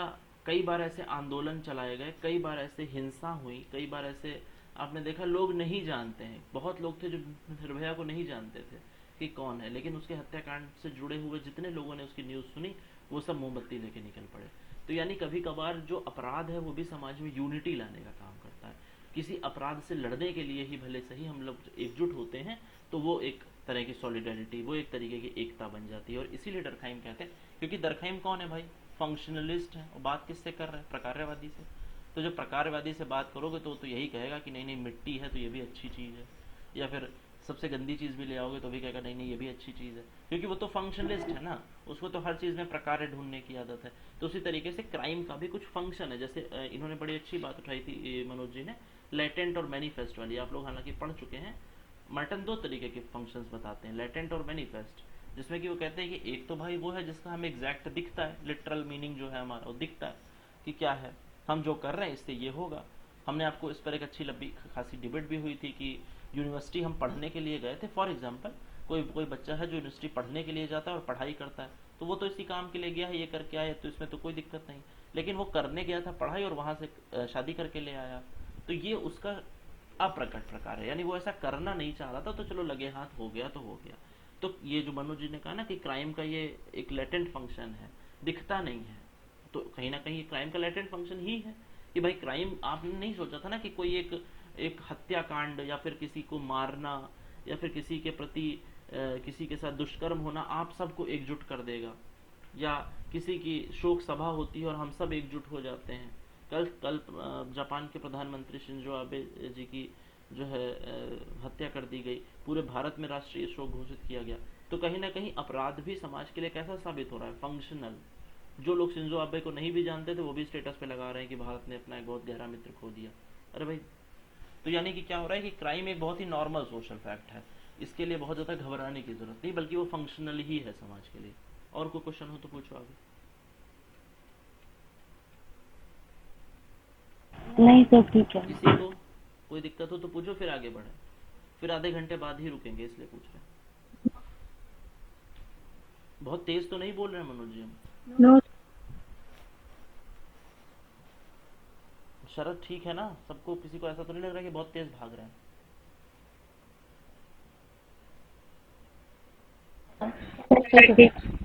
कई बार ऐसे आंदोलन चलाए गए, कई बार ऐसे हिंसा हुई, कई बार ऐसे आपने देखा लोग नहीं जानते हैं, बहुत लोग थे जो निर्भया को नहीं जानते थे कि कौन है, लेकिन उसके हत्याकांड से जुड़े हुए जितने लोगों ने उसकी न्यूज़ सुनी वो सब मोमबत्ती लेके निकल पड़े। तो यानी कभी कभार जो अपराध है वो भी समाज में यूनिटी लाने का काम करता है। किसी अपराध से लड़ने के लिए ही भले सही हम लोग एकजुट होते हैं, तो वो एक तरह की सॉलिडेरिटी, वो एक तरीके की एकता बन जाती है। और इसीलिए डरखाइम कहते हैं, क्योंकि डरखाइम कौन है भाई? फंक्शनलिस्ट है, और बात किससे कर रहे हैं? प्रकारवादी से। तो जो प्रकारवादी से बात करोगे तो यही कहेगा कि नहीं नहीं मिट्टी है तो ये भी अच्छी चीज़ है, या फिर सबसे गंदी चीज़ भी ले आओगे तो भी कहेगा नहीं नहीं ये भी अच्छी चीज़ है, क्योंकि वो तो फंक्शनलिस्ट है ना, उसको तो हर चीज़ में प्रकार ढूंढने की आदत है। तो उसी तरीके से क्राइम का भी कुछ फंक्शन है। जैसे इन्होंने बड़ी अच्छी बात उठाई थी मनोज जी ने, लेटेंट और मैनिफेस्ट वाली, आप लोग हालांकि पढ़ चुके हैं। मर्टन दो तरीके के फंक्शंस बताते हैं, लेटेंट और मैनिफेस्ट, जिसमें कि वो कहते हैं कि एक तो भाई वो है जिसका हमें एग्जैक्ट दिखता है, लिटरल मीनिंग जो है हमारा वो दिखता है कि क्या है, हम जो कर रहे हैं इससे ये होगा। हमने आपको इस पर एक अच्छी लंबी खासी डिबेट भी हुई थी कि यूनिवर्सिटी हम पढ़ने के लिए गए थे, फॉर एग्जांपल कोई बच्चा है जो यूनिवर्सिटी पढ़ने के लिए जाता है और पढ़ाई करता है, तो वो तो इसी काम के लिए गया है, ये करके आया, तो इसमें तो कोई दिक्कत नहीं। लेकिन वो करने गया था पढ़ाई और वहाँ से शादी करके ले आया, तो ये उसका अप्रकट प्रकार है, यानी वो ऐसा करना नहीं चाह रहा था, तो चलो लगे हाथ हो गया तो हो गया। तो ये जो मनोज जी ने कहा ना कि क्राइम का ये एक लेटेंट फंक्शन है, दिखता नहीं है, तो कहीं ना कहीं क्राइम का लेटेंट फंक्शन ही है कि भाई क्राइम, आपने नहीं सोचा था ना कि कोई एक हत्याकांड या फिर किसी को मारना या फिर किसी के प्रति किसी के साथ दुष्कर्म होना आप सबको एकजुट कर देगा, या किसी की शोक सभा होती है और हम सब एकजुट हो जाते हैं। कल जापान के प्रधानमंत्री शिंजो आबे जी की जो है हत्या कर दी गई, पूरे भारत में राष्ट्रीय शोक घोषित किया गया। तो कहीं ना कहीं अपराध भी समाज के लिए कैसा साबित हो रहा है? फंक्शनल। जो लोग शिंजो आबे को नहीं भी जानते थे वो भी स्टेटस पे लगा रहे हैं कि भारत ने अपना एक बहुत गहरा मित्र खो दिया। अरे भाई, तो यानी कि क्या हो रहा है कि क्राइम एक बहुत ही नॉर्मल सोशल फैक्ट है, इसके लिए बहुत ज़्यादा घबराने की जरूरत नहीं, बल्कि वो फंक्शनल ही है समाज के लिए। और कोई क्वेश्चन हो तो पूछो आगे। नहीं सर ठीक है। किसी को कोई दिक्कत हो तो पूछो, फिर आगे बढ़े, फिर आधे घंटे बाद ही रुकेंगे इसलिए पूछ रहे हैं। बहुत तेज तो नहीं बोल रहे हैं मनोज जी हम? नो शरद ठीक है ना? सबको, किसी को ऐसा तो नहीं लग रहा कि बहुत तेज भाग रहे हैं?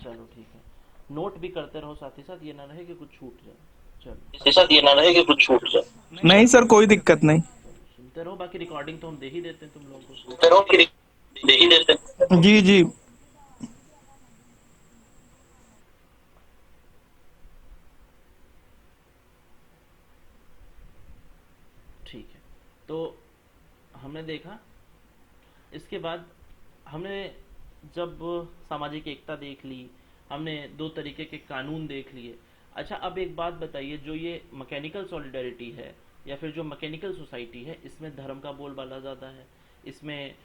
चलो ठीक है, नोट भी करते रहो साथ ही साथ, ये ना रहे कि कुछ छूट जाए। चलो साथ ये ना रहे कि कुछ छूट जाए। नहीं सर कोई दिक्कत नहीं। सुनते रहो, बाकी रिकॉर्डिंग तो हम दे ही देते हैं तुम लोगों को। फिर वो फिर दे ही देते। जी जी ठीक है, तो हमने देखा, इसके बाद हमने जब सामाजिक एकता देख ली, हमने दो तरीके के कानून देख लिए। अच्छा, अब एक बात बताइए, जो ये मैकेनिकल सॉलिडेरिटी है या फिर जो मैकेनिकल सोसाइटी है, इसमें धर्म का बोलबाला ज़्यादा है, इसमें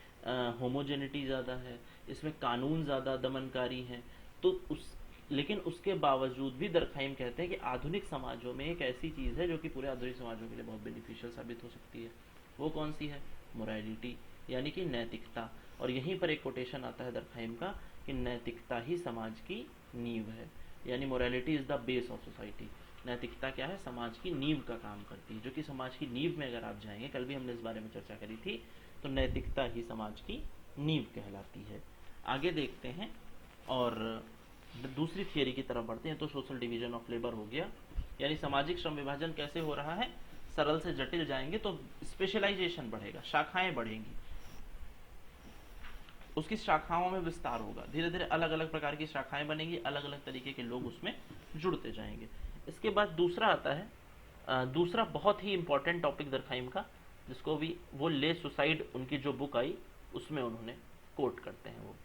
होमोजेनिटी ज़्यादा है, इसमें कानून ज़्यादा दमनकारी हैं, तो लेकिन उसके बावजूद भी दरखाइम कहते हैं कि आधुनिक समाजों में एक ऐसी चीज़ है जो कि पूरे आधुनिक समाजों के लिए बहुत बेनिफिशियल साबित हो सकती है। वो कौन सी है? मोरालिटी, यानी कि नैतिकता। और यहीं पर एक कोटेशन आता है दरखाइम का कि नैतिकता ही समाज की नींव है, यानी morality is the base of society. नैतिकता क्या है? समाज की नींव का काम करती है, जो कि समाज की नींव में अगर आप जाएंगे, कल भी हमने इस बारे में चर्चा करी थी, तो नैतिकता ही समाज की नींव कहलाती है। आगे देखते हैं और दूसरी थियरी की तरफ बढ़ते हैं। तो सोशल डिवीजन ऑफ लेबर हो गया, यानी सामाजिक श्रम विभाजन कैसे हो रहा है, सरल से जटिल जाएंगे तो स्पेशलाइजेशन बढ़ेगा, शाखाएं बढ़ेंगी। उसकी शाखाओं में विस्तार होगा, धीरे धीरे अलग अलग प्रकार की शाखाएं बनेंगी, अलग अलग तरीके के लोग उसमें जुड़ते जाएंगे। इसके बाद दूसरा आता है, दूसरा बहुत ही इंपॉर्टेंट टॉपिक दरखाइम का, जिसको भी वो ले सुसाइड उनकी जो बुक आई उसमें उन्होंने कोट करते हैं। वो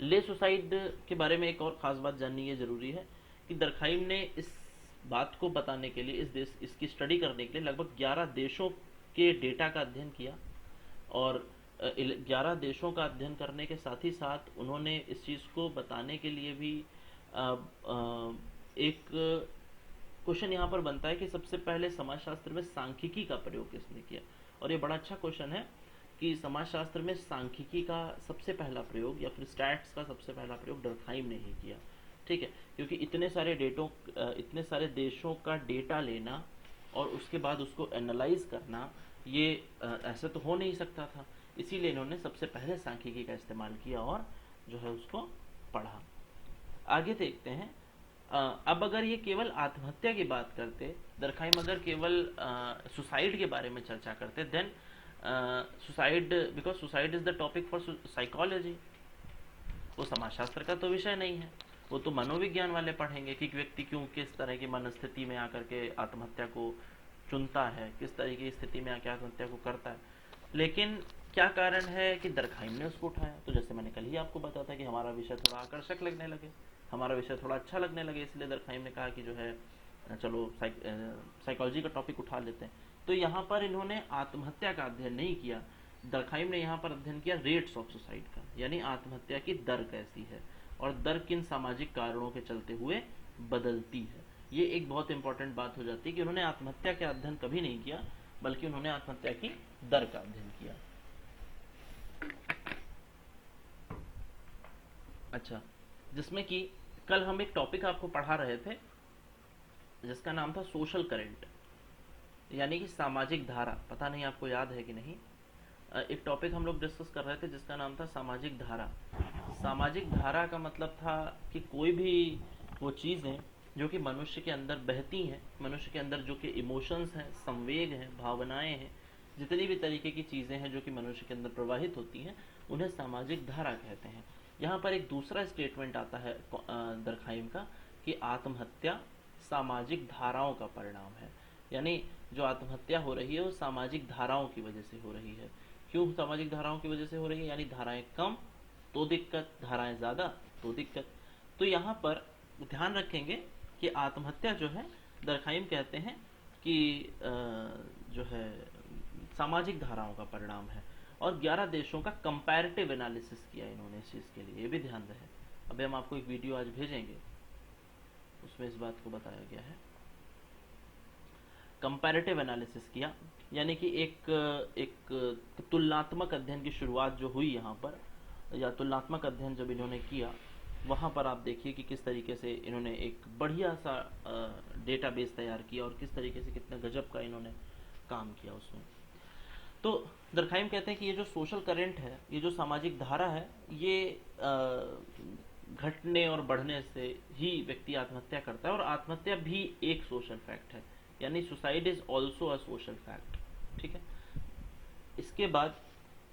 ले सुसाइड के बारे में एक और ख़ास बात जाननी ये ज़रूरी है कि दरखाइम ने इस बात को बताने के लिए, इसकी स्टडी करने के लिए लगभग 11 देशों के डेटा का अध्ययन किया, और 11 देशों का अध्ययन करने के साथ ही साथ उन्होंने इस चीज़ को बताने के लिए भी एक क्वेश्चन यहाँ पर बनता है कि सबसे पहले समाजशास्त्र में सांख्यिकी का प्रयोग किसने किया। और ये बड़ा अच्छा क्वेश्चन है कि समाजशास्त्र में सांख्यिकी का सबसे पहला प्रयोग या फिर स्टैट्स का सबसे पहला प्रयोग डर्कहाइम ने ही किया। ठीक है, क्योंकि इतने सारे देशों का डेटा लेना और उसके बाद उसको एनालाइज करना, ये ऐसे तो हो नहीं सकता था, इसीलिए इन्होंने सबसे पहले सांख्यिकी का इस्तेमाल किया और जो है उसको पढ़ा। आगे देखते हैं। अब अगर ये केवल आत्महत्या की बात करते, दरखाइम अगर केवल सुसाइड के बारे में चर्चा करते, then suicide, because suicide is the topic for psychology, वो समाजशास्त्र का तो विषय नहीं है, वो तो मनोविज्ञान वाले पढ़ेंगे कि व्यक्ति क्यों किस तरह की मनस्थिति में आकर के आत्महत्या को चुनता है, किस तरह की स्थिति में आकर आत्महत्या को करता है। लेकिन क्या कारण है कि दरखाइम ने उसको उठाया? तो जैसे मैंने कल ही आपको बताया था कि हमारा विषय थोड़ा आकर्षक लगने लगे, हमारा विषय थोड़ा अच्छा लगने लगे, इसलिए दरखाइम ने कहा कि जो है चलो साइकोलॉजी का टॉपिक उठा लेते हैं। तो यहाँ पर इन्होंने आत्महत्या का अध्ययन नहीं किया, दरखाइम ने यहाँ पर अध्ययन किया रेट्स ऑफ सुसाइड का, यानी आत्महत्या की दर कैसी है और दर किन सामाजिक कारणों के चलते हुए बदलती है। ये एक बहुत इंपॉर्टेंट बात हो जाती है कि उन्होंने आत्महत्या का अध्ययन कभी नहीं किया, बल्कि उन्होंने आत्महत्या की दर का अध्ययन किया। अच्छा, जिसमें कि कल हम एक टॉपिक आपको पढ़ा रहे थे जिसका नाम था सोशल करंट, यानी कि सामाजिक धारा। पता नहीं आपको याद है कि नहीं, एक टॉपिक हम लोग डिस्कस कर रहे थे जिसका नाम था सामाजिक धारा। सामाजिक धारा का मतलब था कि कोई भी वो चीज़ें जो कि मनुष्य के अंदर बहती हैं, मनुष्य के अंदर जो कि इमोशंस हैं, संवेग हैं, भावनाएं हैं, जितनी भी तरीके की चीज़ें हैं जो कि मनुष्य के अंदर प्रवाहित होती हैं, उन्हें सामाजिक धारा कहते हैं। यहाँ पर एक दूसरा स्टेटमेंट आता है दरखाइम का कि आत्महत्या सामाजिक धाराओं का परिणाम है, यानी जो आत्महत्या हो रही है वो सामाजिक धाराओं की वजह से हो रही है। क्यों सामाजिक धाराओं की वजह से हो रही है? यानी धाराएं कम तो दिक्कत, धाराएं ज़्यादा तो दिक्कत। तो यहाँ पर ध्यान रखेंगे कि आत्महत्या जो है दरखाइम कहते हैं कि जो है सामाजिक धाराओं का परिणाम है। और 11 देशों का कंपैरेटिव एनालिसिस किया इन्होंने इस चीज़ के लिए, ये भी ध्यान रहे। अभी हम आपको एक वीडियो आज भेजेंगे, उसमें इस बात को बताया गया है। कंपैरेटिव एनालिसिस किया, यानी कि एक तुलनात्मक अध्ययन की शुरुआत जो हुई यहाँ पर, या तुलनात्मक अध्ययन जब इन्होंने किया, वहाँ पर आप देखिए कि किस तरीके से इन्होंने एक बढ़िया सा डेटाबेस तैयार किया और किस तरीके से कितना गजब का इन्होंने काम किया उसमें। तो दरखाइम कहते हैं कि ये जो सोशल करंट है, ये जो सामाजिक धारा है, ये घटने और बढ़ने से ही व्यक्ति आत्महत्या करता है, और आत्महत्या भी एक सोशल फैक्ट है, यानी suicide is also a social fact. ठीक है, इसके बाद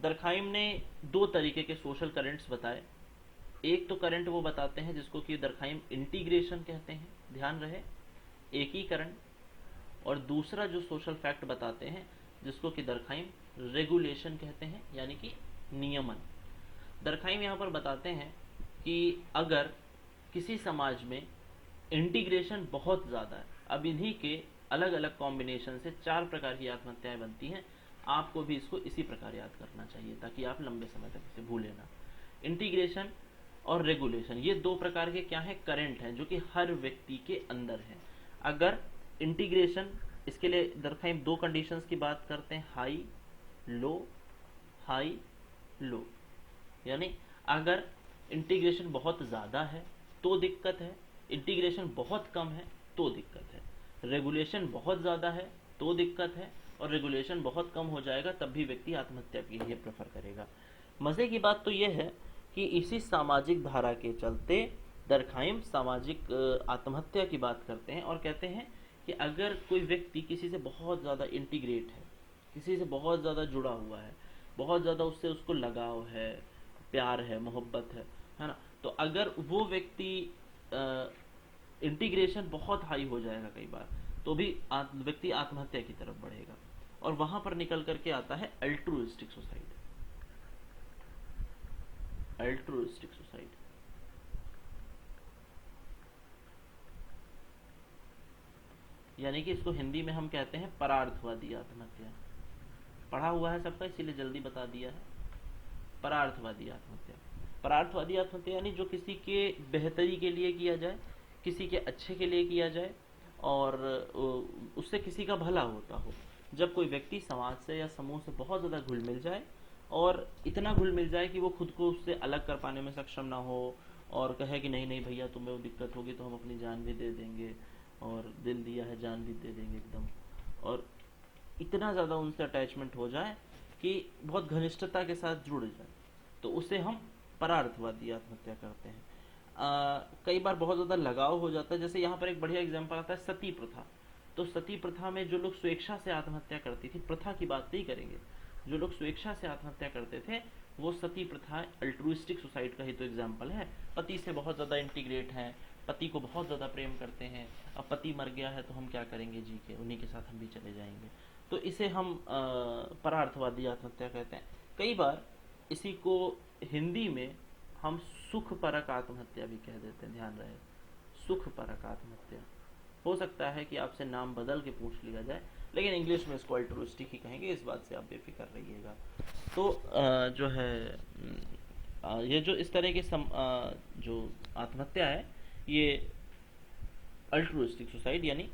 दरखाइम ने 2 तरीके के सोशल करंट्स बताए। एक तो करंट वो बताते हैं जिसको कि दरखाइम इंटीग्रेशन कहते हैं, ध्यान रहे, एकीकरण। और दूसरा जो सोशल फैक्ट बताते हैं जिसको कि दरखाइम रेगुलेशन कहते हैं, यानी कि नियमन। दरखाइम यहाँ पर बताते हैं कि अगर किसी समाज में इंटीग्रेशन बहुत ज़्यादा है, अब इन्हीं के अलग अलग कॉम्बिनेशन से 4 प्रकार की आत्महत्याएं बनती हैं, आपको भी इसको इसी प्रकार याद करना चाहिए ताकि आप लंबे समय तक इसे भूलें ना। इंटीग्रेशन और रेगुलेशन, ये 2 प्रकार के क्या हैं? करंट हैं, जो कि हर व्यक्ति के अंदर हैं। अगर इंटीग्रेशन, इसके लिए दरखाइम 2 कंडीशंस की बात करते हैं, हाई लो, यानी अगर इंटीग्रेशन बहुत ज़्यादा है तो दिक्कत है, इंटीग्रेशन बहुत कम है तो दिक्कत है, रेगुलेशन बहुत ज़्यादा है तो दिक्कत है, और रेगुलेशन बहुत कम हो जाएगा तब भी व्यक्ति आत्महत्या के लिए प्रेफर करेगा। मज़े की बात तो यह है कि इसी सामाजिक धारा के चलते दरखाइम सामाजिक आत्महत्या की बात करते हैं और कहते हैं कि अगर कोई व्यक्ति किसी से बहुत ज़्यादा इंटीग्रेट है, किसी से बहुत ज़्यादा जुड़ा हुआ है, बहुत ज़्यादा उससे उसको लगाव है, प्यार है, मोहब्बत है ना। तो अगर वो व्यक्ति इंटीग्रेशन बहुत हाई हो जाएगा कई बार, तो भी व्यक्ति आत्महत्या की तरफ बढ़ेगा। और वहां पर निकल करके आता है अल्ट्रुइस्टिक सुसाइड। अल्ट्रुइस्टिक सुसाइड यानी कि इसको हिंदी में हम कहते हैं परार्थवादी आत्महत्या। पढ़ा हुआ है सबका, इसीलिए जल्दी बता दिया है। परार्थवादी आत्महत्या, परार्थवादी आत्महत्या यानी जो किसी के बेहतरी के लिए किया जाए, किसी के अच्छे के लिए किया जाए और उससे किसी का भला होता हो। जब कोई व्यक्ति समाज से या समूह से बहुत ज़्यादा घुल मिल जाए और इतना घुल मिल जाए कि वो खुद को उससे अलग कर पाने में सक्षम ना हो और कहे कि नहीं नहीं भैया तुम्हें वो दिक्कत होगी तो हम अपनी जान भी दे देंगे, और दिल दिया है जान भी दे देंगे एकदम, और इतना ज़्यादा उनसे अटैचमेंट हो जाए कि बहुत घनिष्ठता के साथ जुड़ जाए, तो उसे हम परार्थवादी आत्महत्या करते हैं। कई बार बहुत ज़्यादा लगाव हो जाता है। जैसे यहाँ पर एक बढ़िया एग्जाम्पल आता है सती प्रथा। तो सती प्रथा में जो लोग स्वेच्छा से आत्महत्या करती थी, प्रथा की बात नहीं करेंगे, जो लोग स्वेच्छा से आत्महत्या करते थे वो सती प्रथा अल्ट्रुइस्टिक सुसाइड का ही तो एग्जाम्पल है। पति से बहुत ज़्यादा इंटीग्रेट हैं, पति को बहुत ज़्यादा प्रेम करते हैं, अब पति मर गया है तो हम क्या करेंगे जी के, उन्हीं के साथ हम भी चले जाएंगे, तो इसे हम परार्थवादी आत्महत्या कहते हैं। कई बार इसी को हिंदी में हम सुख परक आत्महत्या भी कह देते हैं, ध्यान रहे, सुख परक आत्महत्या। हो सकता है कि आपसे नाम बदल के पूछ लिया जाए, लेकिन इंग्लिश में इसको अल्ट्रुइस्टिक ही कहेंगे, इस बात से आप बेफिक्र रहिएगा। तो जो है ये जो इस तरह के जो आत्महत्या है ये अल्ट्रुइस्टिक सुसाइड यानी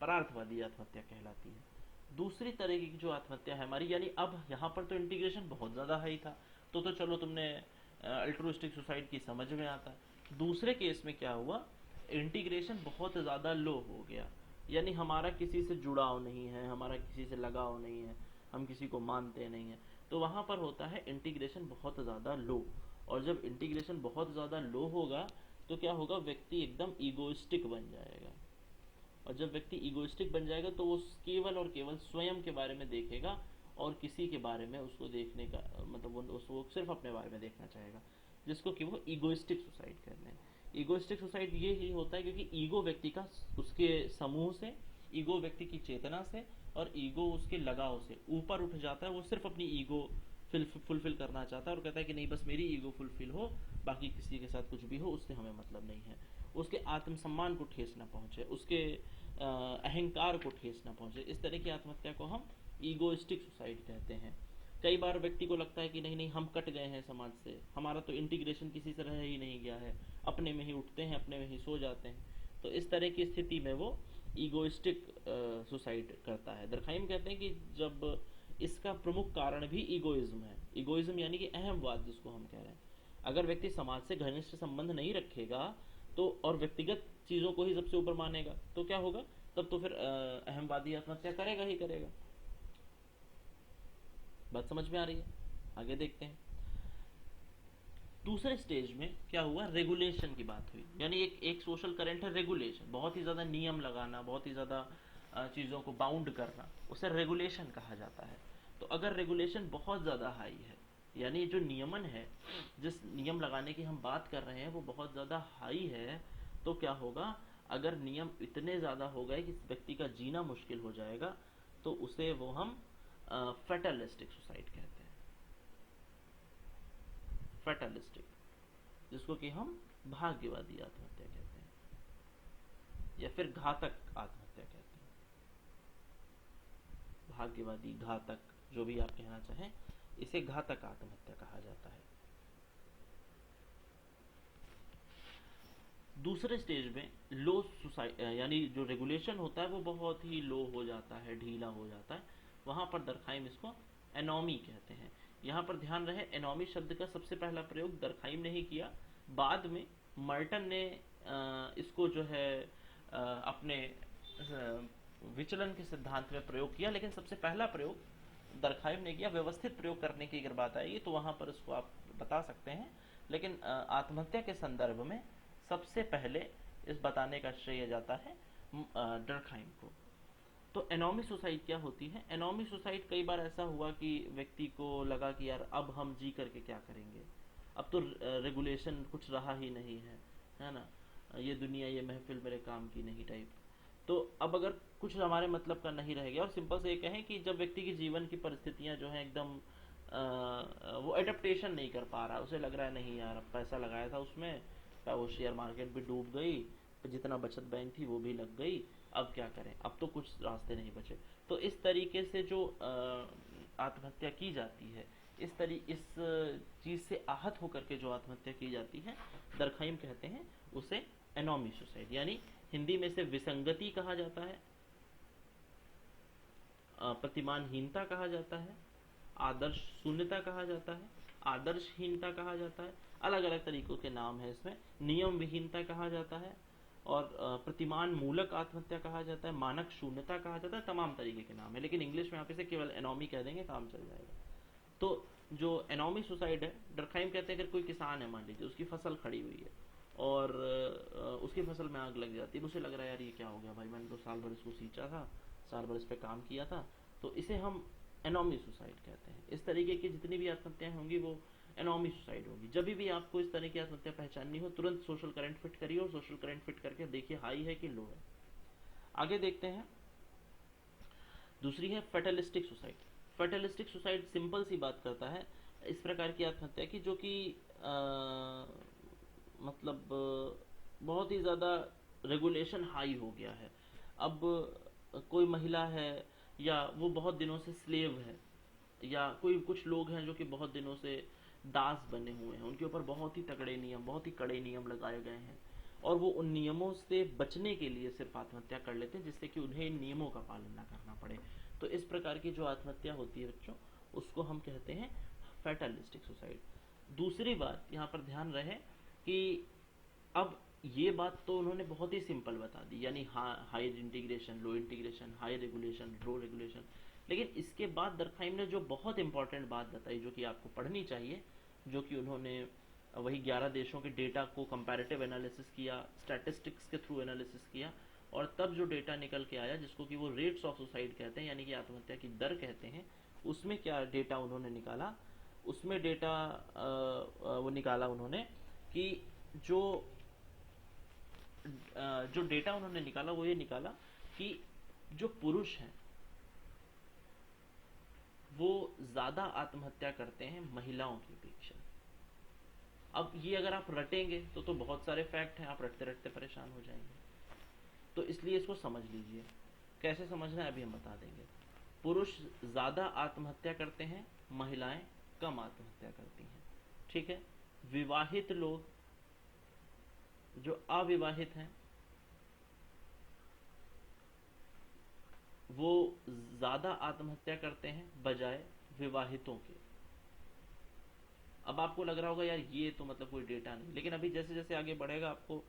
परार्थवादी आत्महत्या कहलाती है। दूसरी तरह की जो आत्महत्या है हमारी, यानी अब यहाँ पर तो इंटीग्रेशन बहुत ज़्यादा हाई था, तो चलो तुमने अल्ट्रुइस्टिक सुसाइड की समझ में आता है। दूसरे केस में क्या हुआ, इंटीग्रेशन बहुत ज़्यादा लो हो गया, यानी हमारा किसी से जुड़ाव नहीं है, हमारा किसी से लगाव नहीं है, हम किसी को मानते नहीं हैं, तो वहाँ पर होता है इंटीग्रेशन बहुत ज़्यादा लो। और जब इंटीग्रेशन बहुत ज़्यादा लो होगा तो क्या होगा, व्यक्ति एकदम ईगोइस्टिक बन जाएगा। और जब व्यक्ति ईगोइस्टिक बन जाएगा तो वो केवल और केवल स्वयं के बारे में देखेगा और किसी के बारे में उसको देखने का मतलब वो सिर्फ अपने बारे में देखना चाहेगा, जिसको कि वो ईगोइस्टिक सुसाइड कहते हैं। ईगोइस्टिक सुसाइड ये ही होता है क्योंकि ईगो व्यक्ति का उसके समूह से, ईगो व्यक्ति की चेतना से और ईगो उसके लगाव से ऊपर उठ जाता है। वो सिर्फ अपनी ईगो फुलफिल करना चाहता है और कहता है कि नहीं बस मेरी ईगो फुलफिल हो, बाकी किसी के साथ कुछ भी हो उससे हमें मतलब नहीं है। उसके आत्मसम्मान को ठेस ना पहुंचे, उसके अहंकार को ठेस ना पहुंचे, इस तरह की आत्महत्या को हम ईगोइस्टिक सुसाइड कहते हैं। कई बार व्यक्ति को लगता है कि नहीं नहीं हम कट गए हैं समाज से, हमारा तो इंटीग्रेशन किसी से रह ही नहीं गया है, अपने में ही उठते हैं, अपने में ही सो जाते हैं, तो इस तरह की स्थिति में वो ईगोइस्टिक सुसाइड करता है। दरखाइम कहते हैं कि जब इसका प्रमुख कारण भी ईगोइज्म है। ईगोइज्म यानी कि अहमवाद जिसको हम कह रहे हैं। अगर व्यक्ति समाज से घनिष्ठ संबंध नहीं रखेगा तो और व्यक्तिगत चीज़ों को ही सबसे ऊपर मानेगा तो क्या होगा, तब तो फिर अहमवादी आत्महत्या करेगा ही करेगा। बात समझ में आ रही है? आगे देखते हैं। दूसरे स्टेज में क्या हुआ, रेगुलेशन की बात हुई, यानी एक सोशल करंट है रेगुलेशन, बहुत ही ज़्यादा नियम लगाना, बहुत ही ज़्यादा चीज़ों को बाउंड करना, उसे रेगुलेशन कहा जाता है। तो अगर रेगुलेशन बहुत ज़्यादा हाई है, यानी जो नियमन है, जिस नियम लगाने की हम बात कर रहे हैं वो बहुत ज़्यादा हाई है, तो क्या होगा, अगर नियम इतने ज़्यादा हो गए कि व्यक्ति का जीना मुश्किल हो जाएगा तो उसे वो हम फैटलिस्टिक सुसाइड कहते हैं। फैटलिस्टिक, जिसको कि हम भाग्यवादी आत्महत्या कहते हैं या फिर घातक आत्महत्या कहते हैं। भाग्यवादी, घातक, जो भी आप कहना चाहें, इसे घातक आत्महत्या कहा जाता है। दूसरे स्टेज में लो सुसाइड यानी जो रेगुलेशन होता है वो बहुत ही लो हो जाता है, ढीला हो जाता है, वहां पर दरखाइम इसको एनोमी कहते हैं। यहाँ पर ध्यान रहे, एनोमी शब्द का सबसे पहला प्रयोग दरखाइम ने ही किया, बाद में मर्टन ने इसको जो है अपने विचलन के सिद्धांत में प्रयोग किया, लेकिन सबसे पहला प्रयोग दरखाइम ने किया। व्यवस्थित प्रयोग करने की अगर बात आएगी तो वहां पर इसको आप बता सकते हैं, लेकिन आत्महत्या के संदर्भ में सबसे पहले इस बताने का श्रेय जाता है डर्कहाइम को। तो एनॉमी सुसाइड क्या होती है? एनॉमी सुसाइड कई बार ऐसा हुआ कि व्यक्ति को लगा कि यार अब हम जी करके क्या करेंगे, अब तो रेगुलेशन कुछ रहा ही नहीं है ना, ये दुनिया ये महफिल मेरे काम की नहीं टाइप। तो अब अगर कुछ हमारे मतलब का नहीं रह गया, और सिंपल से ये कहें कि जब व्यक्ति की जीवन की परिस्थितियां जो हैं एकदम वो एडेप्टेशन नहीं कर पा रहा, उसे लग रहा है नहीं यार अब पैसा लगाया था उसमें, वो शेयर मार्केट भी डूब गई, जितना बचत बैंक थी वो भी लग गई, अब क्या करें, अब तो कुछ रास्ते नहीं बचे। तो इस तरीके से जो आत्महत्या की जाती है, इस चीज़ से आहत होकर के जो आत्महत्या की जाती है, दरखाइम कहते हैं उसे एनॉमी सुसाइड, यानी हिंदी में से विसंगति कहा जाता है, प्रतिमानहीनता कहा जाता है, आदर्श शून्यता कहा जाता है, आदर्शहीनता कहा जाता है, अलग अलग तरीकों के नाम है इसमें, नियम विहीनता कहा जाता है, और प्रतिमान मूलक आत्महत्या कहा जाता है, मानक शून्यता कहा जाता है, तमाम तरीके के नाम है, लेकिन इंग्लिश में आप इसे केवल एनॉमी कह देंगे काम चल जाएगा। तो जो एनॉमी सुसाइड है, डरखाइम कहते हैं अगर कोई किसान है मान लीजिए, उसकी फसल खड़ी हुई है और उसकी फसल में आग लग जाती है, उसे लग रहा है यार ये क्या हो गया भाई, मैंने तो साल भर इसको सींचा था, साल भर इस पर काम किया था, तो इसे हम एनॉमी सुसाइड कहते हैं। इस तरीके की जितनी भी आत्महत्याएं होंगी वो एनॉमी सुसाइड होगी। जब भी आपको इस तरह की आत्महत्या पहचाननी हो, तुरंत सोशल करंट फिट करिए और सोशल करंट फिट करके देखिए हाई है कि लो है। आगे देखते हैं, दूसरी है fatalistic suicide. Fatalistic suicide simple सी बात करता है इस प्रकार की आत्महत्या की जो कि मतलब बहुत ही ज़्यादा रेगुलेशन हाई हो गया है। अब कोई महिला है या वो बहुत दिनों से स्लेव है, या कोई कुछ लोग हैं जो कि बहुत दिनों से दास बने हुए हैं, उनके ऊपर बहुत ही तगड़े नियम, बहुत ही कड़े नियम लगाए गए हैं, और वो उन नियमों से बचने के लिए सिर्फ आत्महत्या कर लेते हैं जिससे कि उन्हें इन नियमों का पालन ना करना पड़े। तो इस प्रकार की जो आत्महत्या होती है बच्चों, उसको हम कहते हैं फैटलिस्टिक सुसाइड। दूसरी बात यहाँ पर ध्यान रहे कि अब ये बात तो उन्होंने बहुत ही सिंपल बता दी, यानी हाई इंटीग्रेशन, लो इंटीग्रेशन, हाई रेगुलेशन, लो रेगुलेशन, लेकिन इसके बाद दरखाइम ने जो बहुत इंपॉर्टेंट बात बताई जो कि आपको पढ़नी चाहिए, जो कि उन्होंने वही 11 देशों के डेटा को कंपैरेटिव एनालिसिस किया, स्टैटिस्टिक्स के थ्रू एनालिसिस किया, और तब जो डेटा निकल के आया जिसको कि वो रेट्स ऑफ सुसाइड कहते हैं, यानी कि आत्महत्या की दर कहते हैं, उसमें क्या डेटा उन्होंने निकाला, उसमें डेटा वो निकाला उन्होंने कि जो डेटा उन्होंने निकाला वो ये निकाला कि जो पुरुष हैं वो ज़्यादा आत्महत्या करते हैं महिलाओं की अपेक्षा। अब ये अगर आप रटेंगे तो बहुत सारे फैक्ट हैं, आप रटते रटते परेशान हो जाएंगे, तो इसलिए इसको समझ लीजिए। कैसे समझना है अभी हम बता देंगे। पुरुष ज़्यादा आत्महत्या करते हैं, महिलाएं कम आत्महत्या करती हैं, ठीक है। विवाहित लोग जो अविवाहित हैं वो ज़्यादा आत्महत्या करते हैं बजाय विवाहितों के। अब आपको लग रहा होगा यार ये तो मतलब कोई डेटा नहीं, लेकिन अभी जैसे जैसे आगे बढ़ेगा आपको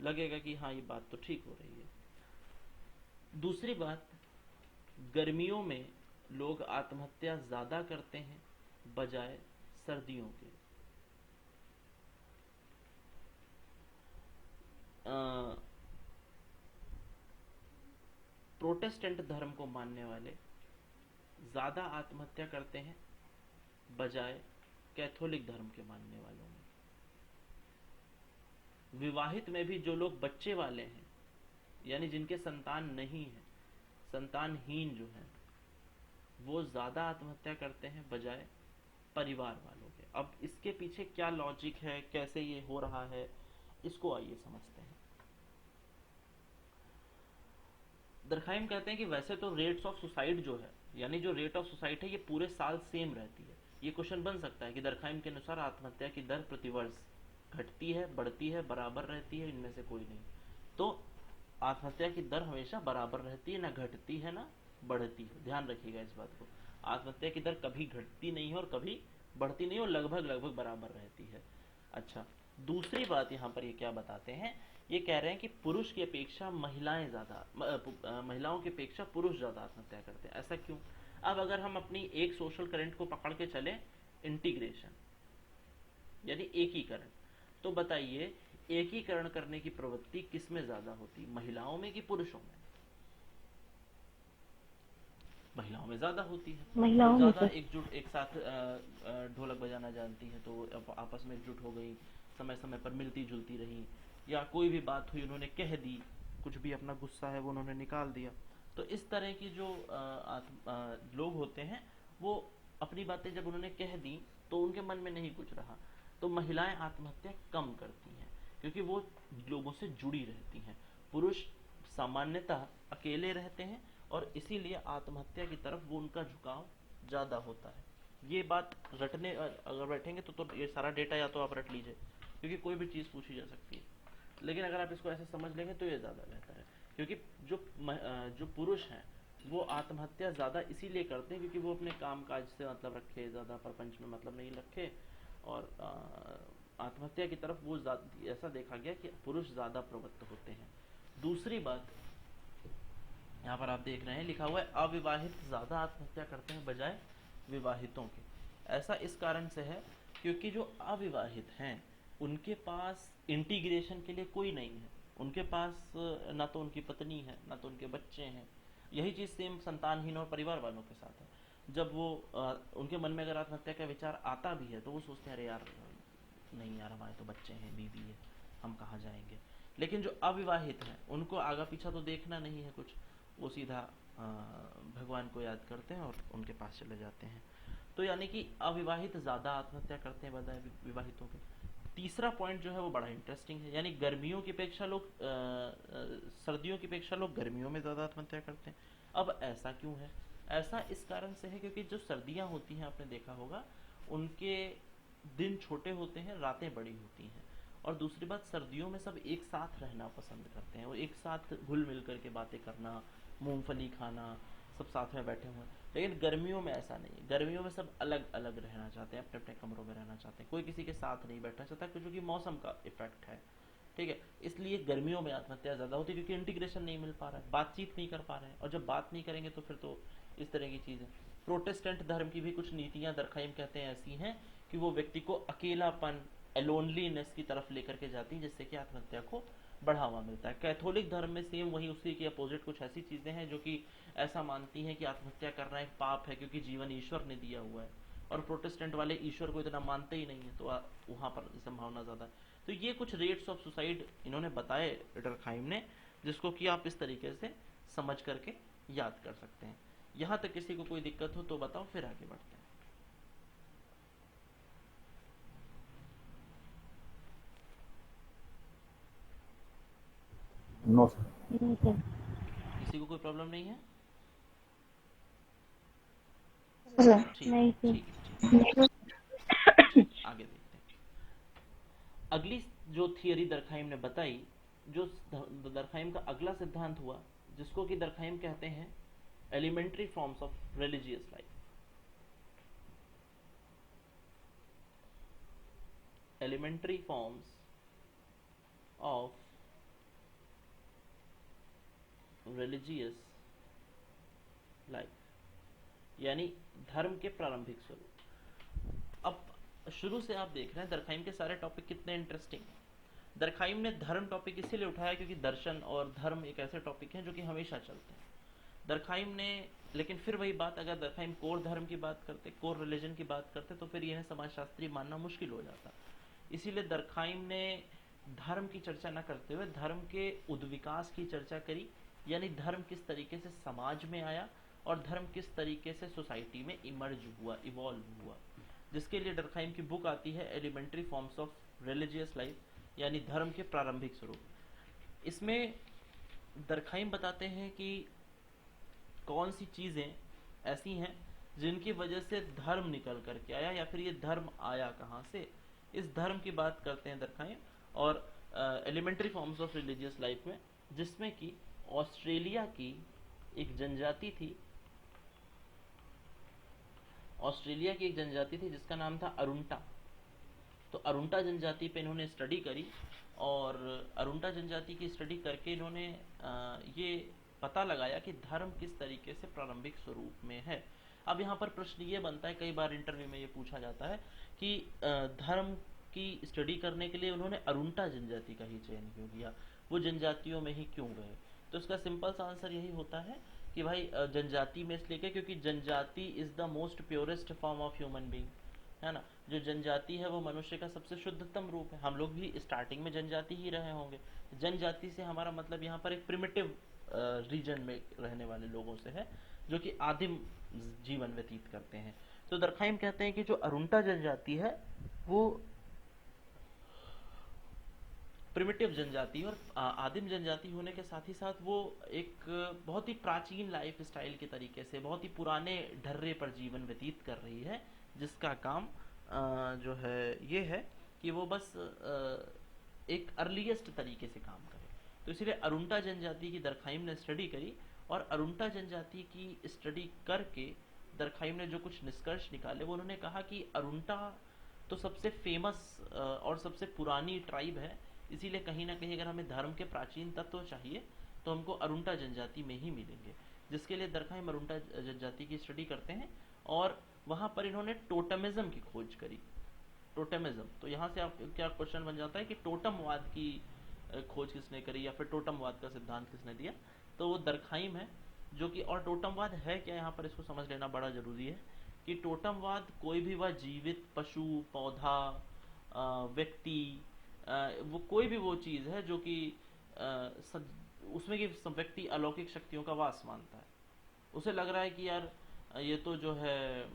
लगेगा कि हाँ ये बात तो ठीक हो रही है। दूसरी बात, गर्मियों में लोग आत्महत्या ज़्यादा करते हैं बजाय सर्दियों के। प्रोटेस्टेंट धर्म को मानने वाले ज़्यादा आत्महत्या करते हैं बजाय कैथोलिक धर्म के मानने वालों में। विवाहित में भी जो लोग बच्चे वाले हैं, यानी जिनके संतान नहीं है, संतानहीन जो है, वो ज़्यादा आत्महत्या करते हैं बजाय परिवार वालों के। अब इसके पीछे क्या लॉजिक है, कैसे ये हो रहा है, इसको आइए समझते हैं। दरखाइम कहते हैं कि वैसे तो रेट्स ऑफ सुसाइड जो है, यानी जो रेट ऑफ सुसाइड है, ये पूरे साल सेम रहती है। ये क्वेश्चन बन सकता है कि दरखाइम के अनुसार आत्महत्या की दर प्रतिवर्ष घटती है, बढ़ती है, बराबर रहती है, इनमें से कोई नहीं। तो आत्महत्या की दर हमेशा बराबर रहती है, ना घटती है ना बढ़ती है। ध्यान रखिएगा इस बात को, आत्महत्या की दर कभी घटती नहीं है और कभी बढ़ती नहीं, और लगभग लगभग बराबर रहती है। अच्छा, दूसरी बात यहाँ पर ये क्या बताते हैं, ये कह रहे हैं कि पुरुष की अपेक्षा महिलाएं ज़्यादा, महिलाओं की अपेक्षा पुरुष ज़्यादा आत्महत्या करते हैं। ऐसा क्यों? अब अगर हम अपनी एक सोशल करंट को पकड़ के चले, इंटीग्रेशन यानी एकीकरण, तो बताइए एकीकरण करने की प्रवृत्ति किस में ज़्यादा होती, महिलाओं में कि पुरुषों में? महिलाओं में ज़्यादा होती है। महिलाओं वो में ज़्यादा से। एकजुट एक साथ ढोलक बजाना जानती है, तो आपस में एकजुट हो गई, समय समय पर मिलती जुलती रही, या कोई भी बात हुई उन्होंने कह दी, कुछ भी अपना गुस्सा है वो उन्होंने निकाल दिया। तो इस तरह की जो लोग होते हैं वो अपनी बातें जब उन्होंने कह दी तो उनके मन में नहीं कुछ रहा, तो महिलाएं आत्महत्या कम करती हैं क्योंकि वो लोगों से जुड़ी रहती हैं। पुरुष सामान्यतः अकेले रहते हैं और इसीलिए आत्महत्या की तरफ वो उनका झुकाव ज़्यादा होता है। ये बात रटने अगर बैठेंगे तो ये सारा डेटा या तो आप रट लीजिए, क्योंकि कोई भी चीज़ पूछी जा सकती है, लेकिन अगर आप इसको ऐसे समझ लेंगे तो ये ज़्यादा बेहतर है। क्योंकि जो पुरुष हैं वो आत्महत्या ज़्यादा इसीलिए करते हैं क्योंकि वो अपने काम काज से मतलब रखे, ज़्यादा प्रपंच में मतलब नहीं रखे, और आत्महत्या की तरफ वो ऐसा देखा गया कि पुरुष ज़्यादा प्रवृत्त होते हैं। दूसरी बात यहाँ पर आप देख रहे हैं लिखा हुआ है अविवाहित ज़्यादा आत्महत्या करते हैं बजाय विवाहितों के। ऐसा इस कारण से है क्योंकि जो अविवाहित हैं उनके पास इंटीग्रेशन के लिए कोई नहीं है, उनके पास ना तो उनकी पत्नी है ना तो उनके बच्चे हैं। यही चीज़ सेम संतानहीन और परिवार वालों के साथ है। जब वो उनके मन में अगर आत्महत्या का विचार आता भी है तो वो सोचते हैं अरे यार नहीं यार हमारे तो बच्चे हैं, बीवी है, हम कहाँ जाएंगे। लेकिन जो अविवाहित हैं उनको आगा पीछा तो देखना नहीं है कुछ, वो सीधा भगवान को याद करते हैं और उनके पास चले जाते हैं। तो यानी कि अविवाहित ज़्यादा आत्महत्या करते हैं बजाय विवाहितों के। तीसरा पॉइंट जो है वो बड़ा इंटरेस्टिंग है, यानी गर्मियों की अपेक्षा लोग सर्दियों की अपेक्षा लोग गर्मियों में ज़्यादा आत्महत्या करते हैं। अब ऐसा क्यों है? ऐसा इस कारण से है क्योंकि जो सर्दियाँ होती हैं आपने देखा होगा उनके दिन छोटे होते हैं, रातें बड़ी होती हैं, और दूसरी बात सर्दियों में सब एक साथ रहना पसंद करते हैं, वो एक साथ घुल मिल करके बातें करना, मूंगफली खाना, सब साथ में बैठे हुए हैं। लेकिन गर्मियों में ऐसा नहीं है, गर्मियों में सब अलग अलग रहना चाहते हैं, अपने अपने कमरों में रहना चाहते हैं, कोई किसी के साथ नहीं बैठना चाहता क्योंकि मौसम का इफेक्ट है, ठीक है। इसलिए गर्मियों में आत्महत्या ज़्यादा होती है क्योंकि इंटीग्रेशन नहीं मिल पा रहा है, बातचीत नहीं कर पा रहे हैं, और जब बात नहीं करेंगे तो फिर तो इस तरह की चीज़ है। प्रोटेस्टेंट धर्म की भी कुछ नीतियाँ दरखाइम कहते हैं ऐसी हैं कि वो व्यक्ति को अकेलापन, लोनलीनेस की तरफ लेकर के जाती है, जिससे कि आत्महत्या को बढ़ावा मिलता है। कैथोलिक धर्म में सेम वही उसी के अपोजिट कुछ ऐसी चीज़ें हैं जो कि ऐसा मानती हैं कि आत्महत्या करना एक पाप है क्योंकि जीवन ईश्वर ने दिया हुआ है, और प्रोटेस्टेंट वाले ईश्वर को इतना मानते ही नहीं है, तो वहाँ पर संभावना ज़्यादा है। तो ये कुछ रेट्स ऑफ सुसाइड इन्होंने बताए डरखाइम ने, जिसको कि आप इस तरीके से समझ करके याद कर सकते हैं। यहाँ तक किसी को कोई दिक्कत हो तो बताओ, फिर आगे बढ़ते हैं। No sir. किसी को कोई प्रॉब्लम नहीं है? ठीक नहीं सर। ठीक है, ठीक, आगे देखते हैं। अगली जो थियरी दरखाइम ने बताई, जो दरखाइम का अगला सिद्धांत हुआ, जिसको कि दरखाइम कहते हैं elementary forms of religious life. Elementary forms of religious life, यानी धर्म के प्रारंभिक स्वरूप। अब शुरू से आप देख रहे हैं दरखाइम के सारे टॉपिक कितने इंटरेस्टिंग हैं। दरखाइम ने धर्म टॉपिक इसीलिए उठाया क्योंकि दर्शन और धर्म एक ऐसे टॉपिक हैं जो कि हमेशा चलते हैं। दरखाइम ने, लेकिन फिर वही बात, अगर दरखाइम कोर धर्म की बात करते, कोर रिलीजन की बात करते, तो फिर यह समाजशास्त्री मानना मुश्किल हो जाता। इसीलिए दरखाइम ने धर्म की चर्चा न करते हुए धर्म के उद्विकास की चर्चा करी, यानी धर्म किस तरीके से समाज में आया और धर्म किस तरीके से सोसाइटी में इमर्ज हुआ, इवॉल्व हुआ, जिसके लिए डरखाइम की बुक आती है elementary forms of religious life, यानी धर्म के प्रारंभिक स्वरूप। इसमें दरखाइम बताते हैं कि कौन सी चीज़ें ऐसी हैं जिनकी वजह से धर्म निकल करके आया, या फिर ये धर्म आया कहाँ से, इस धर्म की बात करते हैं दरखाइम। और elementary forms of religious life में, जिसमें कि ऑस्ट्रेलिया की एक जनजाति थी, ऑस्ट्रेलिया की एक जनजाति थी जिसका नाम था अरुंटा। तो अरुंटा जनजाति पे इन्होंने स्टडी करी, और अरुंटा जनजाति की स्टडी करके इन्होंने ये पता लगाया कि धर्म किस तरीके से प्रारंभिक स्वरूप में है। अब यहाँ पर प्रश्न ये बनता है, कई बार इंटरव्यू में ये पूछा जाता है कि धर्म की स्टडी करने के लिए उन्होंने अरुंटा जनजाति का ही चयन क्यों किया, वो जनजातियों में ही क्यों गए। तो इसका सिंपल सा आंसर यही होता है कि भाई जनजाति में इसलिए क्या, क्योंकि जनजाति is the most purest form of human being, है ना। जो जनजाति है वो मनुष्य का सबसे शुद्धतम रूप है। हम लोग भी स्टार्टिंग में जनजाति ही रहे होंगे। जनजाति से हमारा मतलब यहाँ पर एक प्रिमिटिव रीजन में रहने वाले लोगों से है, जो कि आदिम जीवन व्यतीत करते हैं। तो दरखाइम कहते हैं कि जो अरुंटा जनजाति है वो प्रिमिटिव जनजाति और आदिम जनजाति होने के साथ ही साथ वो एक बहुत ही प्राचीन लाइफ स्टाइल के तरीके से बहुत ही पुराने ढर्रे पर जीवन व्यतीत कर रही है, जिसका काम जो है ये है कि वो बस एक अर्लीस्ट तरीके से काम करे। तो इसलिए अरुंटा जनजाति की दरखाइम ने स्टडी करी, और अरुंटा जनजाति की स्टडी करके दरखाइम ने जो कुछ निष्कर्ष निकाले वो उन्होंने कहा कि अरुंटा तो सबसे फेमस और सबसे पुरानी ट्राइब है, इसीलिए कहीं ना कहीं अगर हमें धर्म के प्राचीन तत्व चाहिए तो हमको अरुंटा जनजाति में ही मिलेंगे, जिसके लिए दरखाइम अरुंटा जनजाति की स्टडी करते हैं। और वहाँ पर इन्होंने टोटमिज्म की खोज करी। टोटमिज्म, तो यहाँ से आप क्या क्वेश्चन बन जाता है कि टोटमवाद की खोज किसने करी या फिर टोटमवाद का सिद्धांत किसने दिया, तो वो दरखाइम है। जो कि और टोटमवाद है क्या, यहाँ पर इसको समझ लेना बड़ा जरूरी है कि टोटमवाद कोई भी वह जीवित पशु, पौधा, व्यक्ति, वो कोई भी वो चीज़ है जो कि उसमें कि व्यक्ति अलौकिक शक्तियों का वास मानता है। उसे लग रहा है कि यार ये तो जो है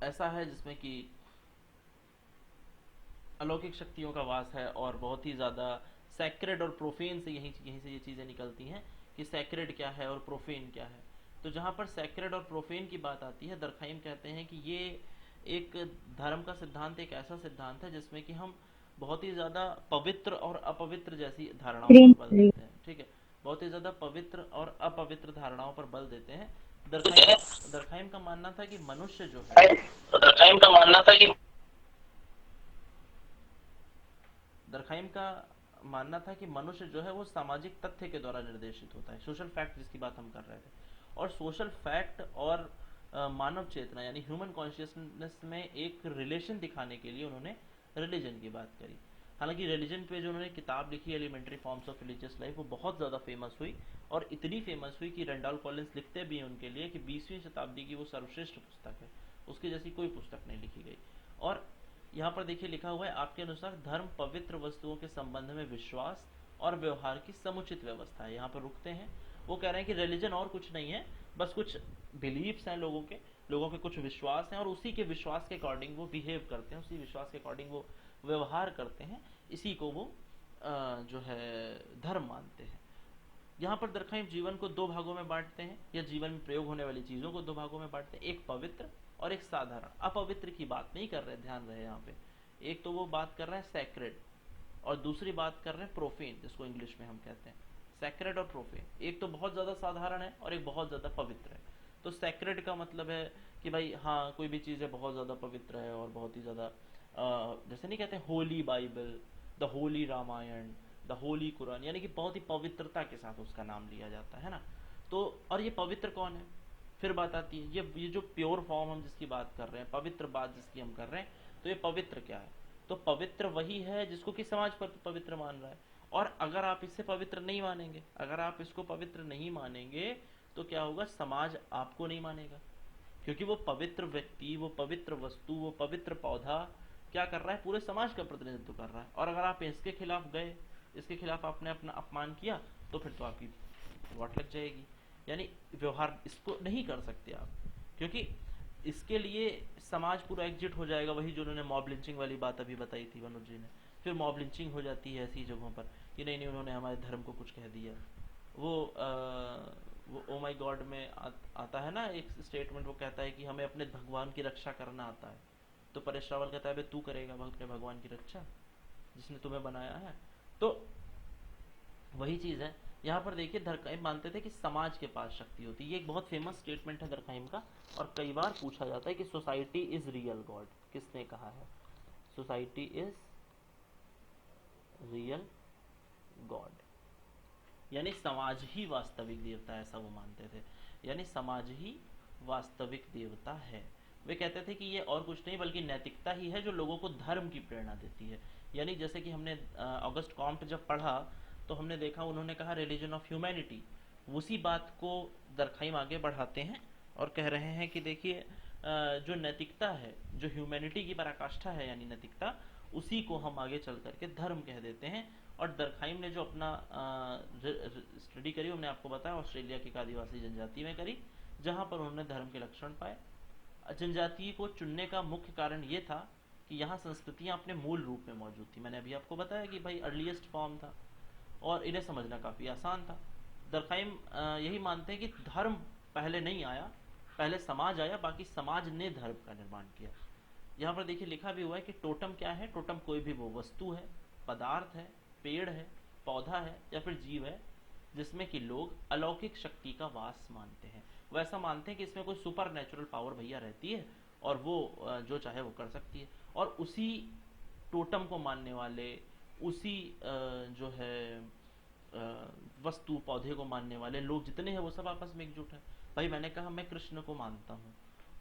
ऐसा है जिसमें कि अलौकिक शक्तियों का वास है, और बहुत ही ज़्यादा सैक्रेड और प्रोफेन से यहीं से ये चीज़ें निकलती हैं कि सैक्रेड क्या है और प्रोफेन क्या है। तो जहाँ पर सैक्रेड और प्रोफेन की बात आती है, दरखाइम कहते हैं कि ये एक धर्म का सिद्धांत एक ऐसा सिद्धांत है जिसमें कि हम बहुत ही ज़्यादा पवित्र और अपवित्र जैसी धारणाओं पर बल देते हैं। ठीक है, बहुत ही ज़्यादा पवित्र और अपवित्र धारणाओं पर बल देते हैं। दरखाइम का मानना था कि मनुष्य जो है, दरखाइम का मानना था कि दरखाइम का मानना था कि मनुष्य जो है वो सामाजिक तथ्य के द्वारा निर्देशित होता है, सोशल फैक्ट जिसकी बात हम कर रहे थे। और सोशल फैक्ट और मानव चेतना यानी ह्यूमन कॉन्शियसनेस में एक रिलेशन दिखाने के लिए उन्होंने रिलीजन की बात करी। हालांकि रिलीजन पे जो उन्होंने किताब लिखी elementary forms of religious life, वो बहुत ज़्यादा फेमस हुई, और इतनी फेमस हुई कि रेंडॉल्फ कॉलिंस लिखते भी हैं उनके लिए कि 20वीं शताब्दी की वो सर्वश्रेष्ठ पुस्तक है, उसकी जैसी कोई पुस्तक नहीं लिखी गई। और यहाँ पर देखिए लिखा हुआ है, आपके अनुसार धर्म पवित्र वस्तुओं के संबंध में विश्वास और व्यवहार की समुचित व्यवस्था है। यहाँ पर रुकते हैं, वो कह रहे हैं कि रिलीजन और कुछ नहीं है, बस कुछ बिलीव्स हैं लोगों के कुछ विश्वास हैं, और उसी के विश्वास के अकॉर्डिंग वो बिहेव करते हैं, उसी विश्वास के अकॉर्डिंग वो व्यवहार करते हैं, इसी को वो जो है धर्म मानते हैं। यहाँ पर दरखाइम जीवन को दो भागों में बांटते हैं, या जीवन में प्रयोग होने वाली चीज़ों को दो भागों में बांटते हैं, एक पवित्र और एक साधारण। अपवित्र की बात नहीं कर रहे, ध्यान रहे यहाँ पे। एक तो वो बात कर रहे हैं सैक्रेड, और दूसरी बात कर रहे हैं प्रोफेन, जिसको इंग्लिश में हम कहते हैं सैक्रेड और प्रोफेन। एक तो बहुत ज़्यादा साधारण है और एक बहुत ज़्यादा पवित्र है। तो सैक्रेड का मतलब है कि भाई हाँ, कोई भी चीज़ है बहुत ज़्यादा पवित्र है और बहुत ही ज़्यादा जैसे नहीं कहते holy Bible, the holy Ramayana, the holy Quran, यानी कि बहुत ही पवित्रता के साथ उसका नाम लिया जाता है ना। तो और ये पवित्र कौन है, फिर बात आती है ये जो प्योर फॉर्म हम जिसकी बात कर रहे हैं, पवित्र बात जिसकी हम कर रहे हैं, तो ये पवित्र क्या है, तो पवित्र वही है जिसको कि समाज पर पवित्र मान रहा है। और अगर आप इससे पवित्र नहीं मानेंगे, अगर आप इसको पवित्र नहीं मानेंगे, तो क्या होगा, समाज आपको नहीं मानेगा, क्योंकि वो पवित्र व्यक्ति, वो पवित्र वस्तु, वो पवित्र पौधा क्या कर रहा है, पूरे समाज का प्रतिनिधित्व कर रहा है। और अगर आप इसके खिलाफ गए, इसके खिलाफ आपने अपना अपमान किया, तो फिर तो आपकी वाट लग जाएगी। यानी व्यवहार इसको नहीं कर सकते आप, क्योंकि इसके लिए समाज पूरा एकजुट हो जाएगा। वही जो उन्होंने मॉब लिंचिंग वाली बात अभी बताई थी मनोज जी ने, फिर मॉब लिंचिंग हो जाती है ऐसी जगहों पर कि नहीं नहीं उन्होंने हमारे धर्म को कुछ कह दिया। वो ओ माई गॉड में आता है ना एक स्टेटमेंट, वो कहता है कि हमें अपने भगवान की रक्षा करना आता है। तो परेश रावल कहता है तू करेगा अपने भगवान की रक्षा जिसने तुम्हें बनाया है। तो वही चीज़ है। यहाँ पर देखिए दरखाइम मानते थे कि समाज के पास शक्ति होती है। ये एक बहुत फेमस स्टेटमेंट है दरखाइम का, और कई बार पूछा जाता है कि सोसाइटी इज रियल गॉड, किसने कहा है, सोसाइटी इज रियल गॉड, यानी समाज ही वास्तविक देवता है, ऐसा वो मानते थे। यानी समाज ही वास्तविक देवता है। वे कहते थे कि ये और कुछ नहीं बल्कि नैतिकता ही है जो लोगों को धर्म की प्रेरणा देती है। यानी जैसे कि हमने ऑगस्ट कॉम्ट जब पढ़ा तो हमने देखा उन्होंने कहा रिलीजन ऑफ ह्यूमैनिटी, उसी बात को दरखाइम आगे बढ़ाते हैं और कह रहे हैं कि देखिए जो नैतिकता है, जो ह्यूमैनिटी की पराकाष्ठा है यानी नैतिकता, उसी को हम आगे चल करके धर्म कह देते हैं। और दरखाइम ने जो अपना स्टडी करी, हमने आपको बताया ऑस्ट्रेलिया की एक आदिवासी जनजाति में करी, जहाँ पर उन्होंने धर्म के लक्षण पाए। जनजाति को चुनने का मुख्य कारण ये था कि यहाँ संस्कृतियाँ अपने मूल रूप में मौजूद थी। मैंने अभी आपको बताया कि भाई अर्लीस्ट फॉर्म था और इन्हें समझना काफ़ी आसान था। दरखाइम यही मानते हैं कि धर्म पहले नहीं आया, पहले समाज आया, बाकी समाज ने धर्म का निर्माण किया। यहाँ पर देखिए लिखा भी हुआ है कि टोटम क्या है। टोटम कोई भी वो वस्तु है, पदार्थ है, पेड़ है, पौधा है या फिर जीव है जिसमें कि लोग अलौकिक शक्ति का वास मानते हैं। वो ऐसा मानते हैं कि इसमें कोई सुपर नेचुरल पावर भैया रहती है और वो जो चाहे वो कर सकती है। और उसी टोटम को मानने वाले, उसी जो है वस्तु पौधे को मानने वाले लोग जितने हैं वो सब आपस में एकजुट है। भाई मैंने कहा मैं कृष्ण को मानता हूँ,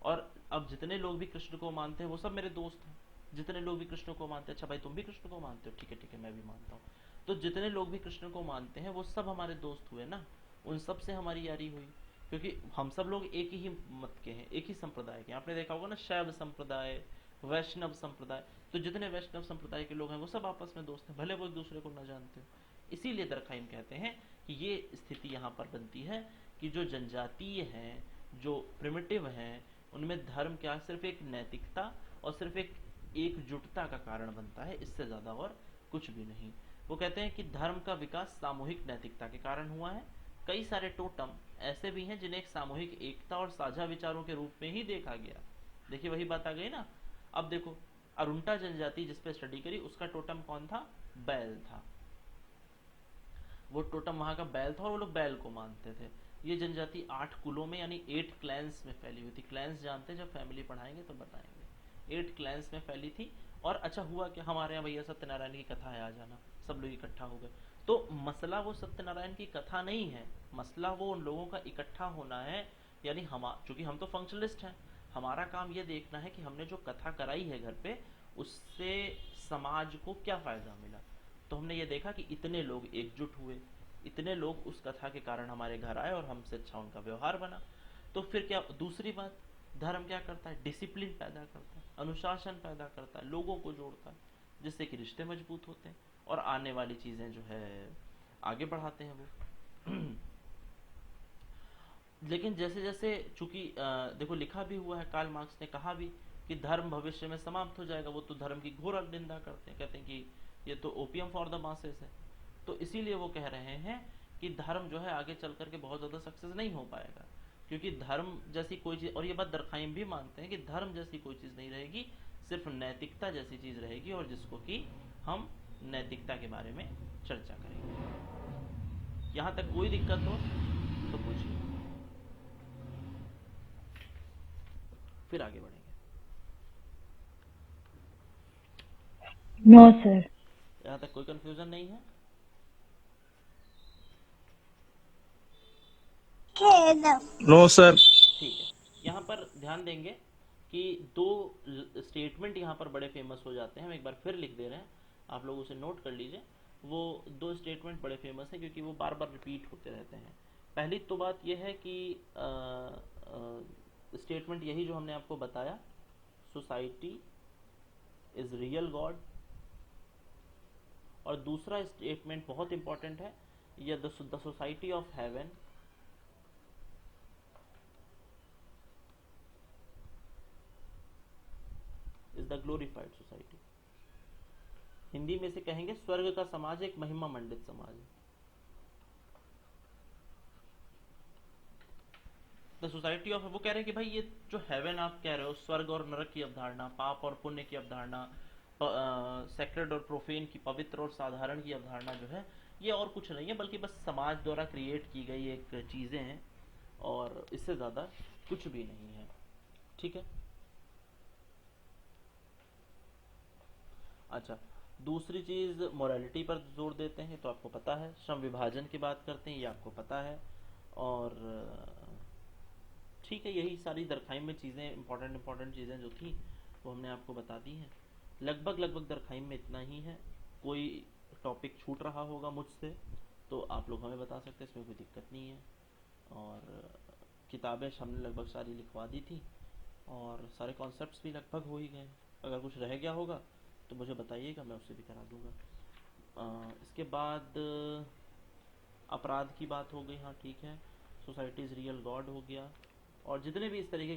और अब जितने लोग भी कृष्ण को मानते हैं वो सब मेरे दोस्त हैं। जितने लोग भी कृष्ण को मानते हैं, अच्छा भाई तुम भी कृष्ण को मानते हो, ठीक है मैं भी मानता हूँ, तो जितने लोग भी कृष्ण को मानते हैं वो सब हमारे दोस्त हुए ना। उन सब से हमारी यारी हुई, क्योंकि हम सब लोग एक ही मत के हैं, एक ही संप्रदाय के। आपने देखा होगा ना, शैव संप्रदाय, वैष्णव संप्रदाय, तो जितने वैष्णव संप्रदाय के लोग हैं वो सब आपस में दोस्त हैं, भले वो एक दूसरे को न जानते हो। इसीलिए दरखाइम कहते हैं कि ये स्थिति यहाँ पर बनती है कि जो जनजातीय हैं, जो प्रिमिटिव हैं, उनमें धर्म क्या सिर्फ एक नैतिकता और सिर्फ एक एकजुटता का कारण बनता है, इससे ज़्यादा और कुछ भी नहीं। वो कहते हैं कि धर्म का विकास सामूहिक नैतिकता के कारण हुआ है। कई सारे टोटम ऐसे भी हैं जिन्हें एक सामूहिक एकता और साझा विचारों के रूप में ही देखा गया। देखिए वही बात आ गई ना। अब देखो अरुंटा जनजाति जिस पे स्टडी करी, उसका टोटम कौन था? बैल था। वो टोटम वहाँ का बैल था और वो लोग बैल को मानते थे। ये जनजाति 8 कुलों में यानी 8 क्लैंस में फैली हुई थी। क्लैंस जानते हैं, जब फैमिली पढ़ाएंगे तो बताएंगे। 8 क्लैंस में फैली थी। और अच्छा हुआ कि हमारे यहाँ भैया सत्यनारायण की कथा है, आ जाना, सब लोग इकट्ठा हो गए। तो मसला वो सत्यनारायण की कथा नहीं है, मसला वो उन लोगों का इकट्ठा होना है। यानी हम, चूंकि हम तो फंक्शनलिस्ट हैं, हमारा काम ये देखना है कि हमने जो कथा कराई है घर पे, उससे समाज को क्या फ़ायदा मिला। तो हमने ये देखा कि इतने लोग एकजुट हुए, इतने लोग उस कथा के कारण हमारे घर आए और हमसे अच्छा उनका व्यवहार बना। तो फिर क्या, दूसरी बात, धर्म क्या करता है? डिसिप्लिन पैदा करता है, अनुशासन पैदा करता है, लोगों को जोड़ता है, जिससे कि रिश्ते मजबूत होते हैं और आने वाली चीज़ें जो है आगे बढ़ाते हैं वो। लेकिन जैसे जैसे चूंकि देखो लिखा भी हुआ है, कार्ल मार्क्स ने कहा भी कि धर्म भविष्य में समाप्त हो जाएगा। वो तो धर्म की घोर निंदा करते हैं, कहते हैं कि ये तो ओपियम फॉर द मासेस है। तो इसीलिए वो कह रहे हैं कि धर्म जो है आगे चल करके बहुत ज़्यादा सक्सेस नहीं हो पाएगा, क्योंकि धर्म जैसी कोई चीज़, और ये बात दरखाइम भी मानते हैं कि धर्म जैसी कोई चीज़ नहीं रहेगी, सिर्फ नैतिकता जैसी चीज़ रहेगी, और जिसको कि हम नैतिकता के बारे में चर्चा करेंगे। यहाँ तक कोई दिक्कत हो तो पूछिए, फिर आगे बढ़ेंगे। No sir. यहाँ तक कोई कंफ्यूजन नहीं है? No sir. ठीक है। यहाँ पर ध्यान देंगे कि 2 स्टेटमेंट यहाँ पर बड़े फेमस हो जाते हैं। हम एक बार फिर लिख दे रहे हैं, आप लोग उसे नोट कर लीजिए। वो 2 स्टेटमेंट बड़े फेमस हैं क्योंकि वो बार बार रिपीट होते रहते हैं। पहली तो बात यह है कि स्टेटमेंट यही जो हमने आपको बताया, सोसाइटी इज रियल गॉड। और दूसरा स्टेटमेंट बहुत इंपॉर्टेंट है, यह the society of heaven is the glorified society. Hindi में से कहेंगे स्वर्ग का समाज एक महिमा मंडित समाज है। द सोसाइटी ऑफ, वो कह रहे हैं कि भाई ये जो हेवन आप कह रहे हो, स्वर्ग और नरक की अवधारणा, पाप और पुण्य की अवधारणा, सेक्रेड और प्रोफेन की, पवित्र और साधारण की अवधारणा जो है, ये और कुछ नहीं है बल्कि बस समाज द्वारा क्रिएट की गई एक चीज़ें हैं, और इससे ज़्यादा कुछ भी नहीं है। ठीक है। अच्छा, दूसरी चीज़ मोरालिटी पर जोर देते हैं, तो आपको पता है। श्रम विभाजन की बात करते हैं, ये आपको पता है। और ठीक है, यही सारी दरखाइम में चीज़ें, इंपॉर्टेंट चीज़ें जो थी वो हमने आपको बता दी हैं। लगभग दरखाइम में इतना ही है। कोई टॉपिक छूट रहा होगा मुझसे तो आप लोग हमें बता सकते हैं, इसमें कोई दिक्कत नहीं है। और किताबें हमने लगभग सारी लिखवा दी थी और सारे कॉन्सेप्ट्स भी लगभग हो ही गए। अगर कुछ रह गया होगा तो मुझे बताइएगा, मैं उससे भी करा दूंगा। इसके बाद अपराध की बात हो गई, हाँ ठीक है। सोसाइटीज़ रियल गॉड हो गया, और जितने भी इस तरह की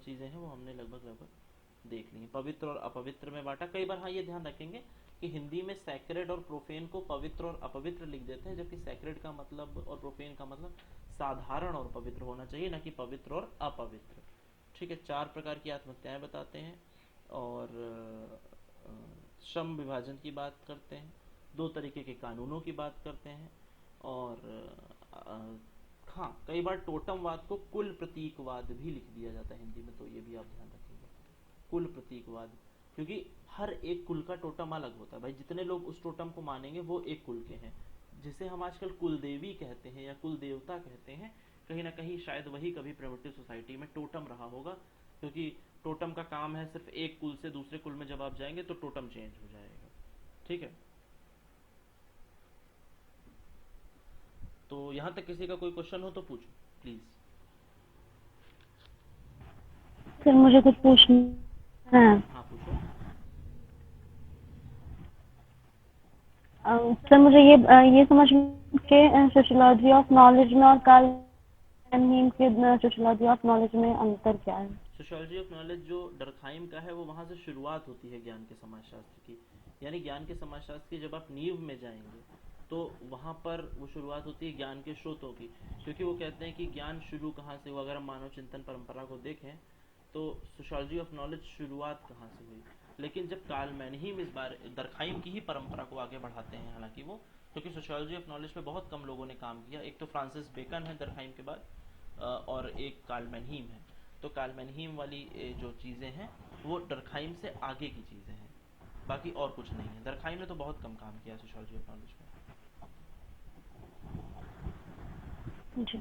चीज़ें हैं वो हमने लगभग लगभग देख ली हैं। पवित्र और अपवित्र में बांटा। कई बार हाँ ये ध्यान रखेंगे कि हिंदी में सैक्रेड और प्रोफेन को पवित्र और अपवित्र लिख देते हैं, जबकि सैक्रेड का मतलब और प्रोफेन का मतलब साधारण और पवित्र होना चाहिए, ना कि पवित्र और अपवित्र। ठीक है, 4 प्रकार की आत्महत्याएं बताते हैं, और श्रम विभाजन की बात करते हैं, 2 तरीके के कानूनों की बात करते हैं, और हाँ कई बार टोटमवाद को कुल प्रतीकवाद भी लिख दिया जाता है हिंदी में, तो ये भी आप ध्यान रखेंगे, कुल प्रतीकवाद। क्योंकि हर एक कुल का टोटम अलग होता है भाई, जितने लोग उस टोटम को मानेंगे वो एक कुल के हैं। जिसे हम आजकल कुल देवी कहते हैं या कुल देवता कहते हैं, कहीं ना कहीं शायद वही कभी प्रिमिटिव सोसाइटी में टोटम रहा होगा, क्योंकि टोटम का काम है सिर्फ एक कुल से दूसरे कुल में जब आप जाएंगे तो टोटम चेंज हो जाएगा। ठीक है, तो यहाँ तक किसी का कोई क्वेश्चन हो तो पूछो प्लीज। सर मुझे कुछ पूछना है। हाँ पूछो। सर मुझे ये समझ के सोशियोलॉजी ऑफ नॉलेज में और कार्ल नीम के सोशियोलॉजी ऑफ नॉलेज में अंतर क्या है? सोशियोलॉजी ऑफ नॉलेज जो डर्कहाइम का है वो वहाँ से शुरुआत होती है ज्ञान के समाजशास्त्र की, यानी ज्ञान के समाजशास्त्र की जब आप नींव में जाएंगे तो वहाँ पर वो शुरुआत होती है ज्ञान के स्रोतों की, क्योंकि वो कहते हैं कि ज्ञान शुरू कहाँ से हुआ। अगर हम मानव चिंतन परंपरा को देखें तो सोशियोलॉजी ऑफ नॉलेज शुरुआत कहाँ से हुई। लेकिन जब कार्ल मैनहीम इस बार डर्कहाइम की ही परंपरा को आगे बढ़ाते हैं, हालांकि वो, क्योंकि सोशियोलॉजी ऑफ नॉलेज पे बहुत कम लोगों ने काम किया, एक तो फ्रांसिस बेकन है डर्कहाइम के बाद, और एक कार्ल मैनहीम है। तो कार्ल मैनहीम वाली जो चीज़ें हैं वो डर्कहाइम से आगे की चीज़ें हैं, बाकी और कुछ नहीं है। डर्कहाइम ने तो बहुत कम काम किया सोशियोलॉजी ऑफ नॉलेज में। जी।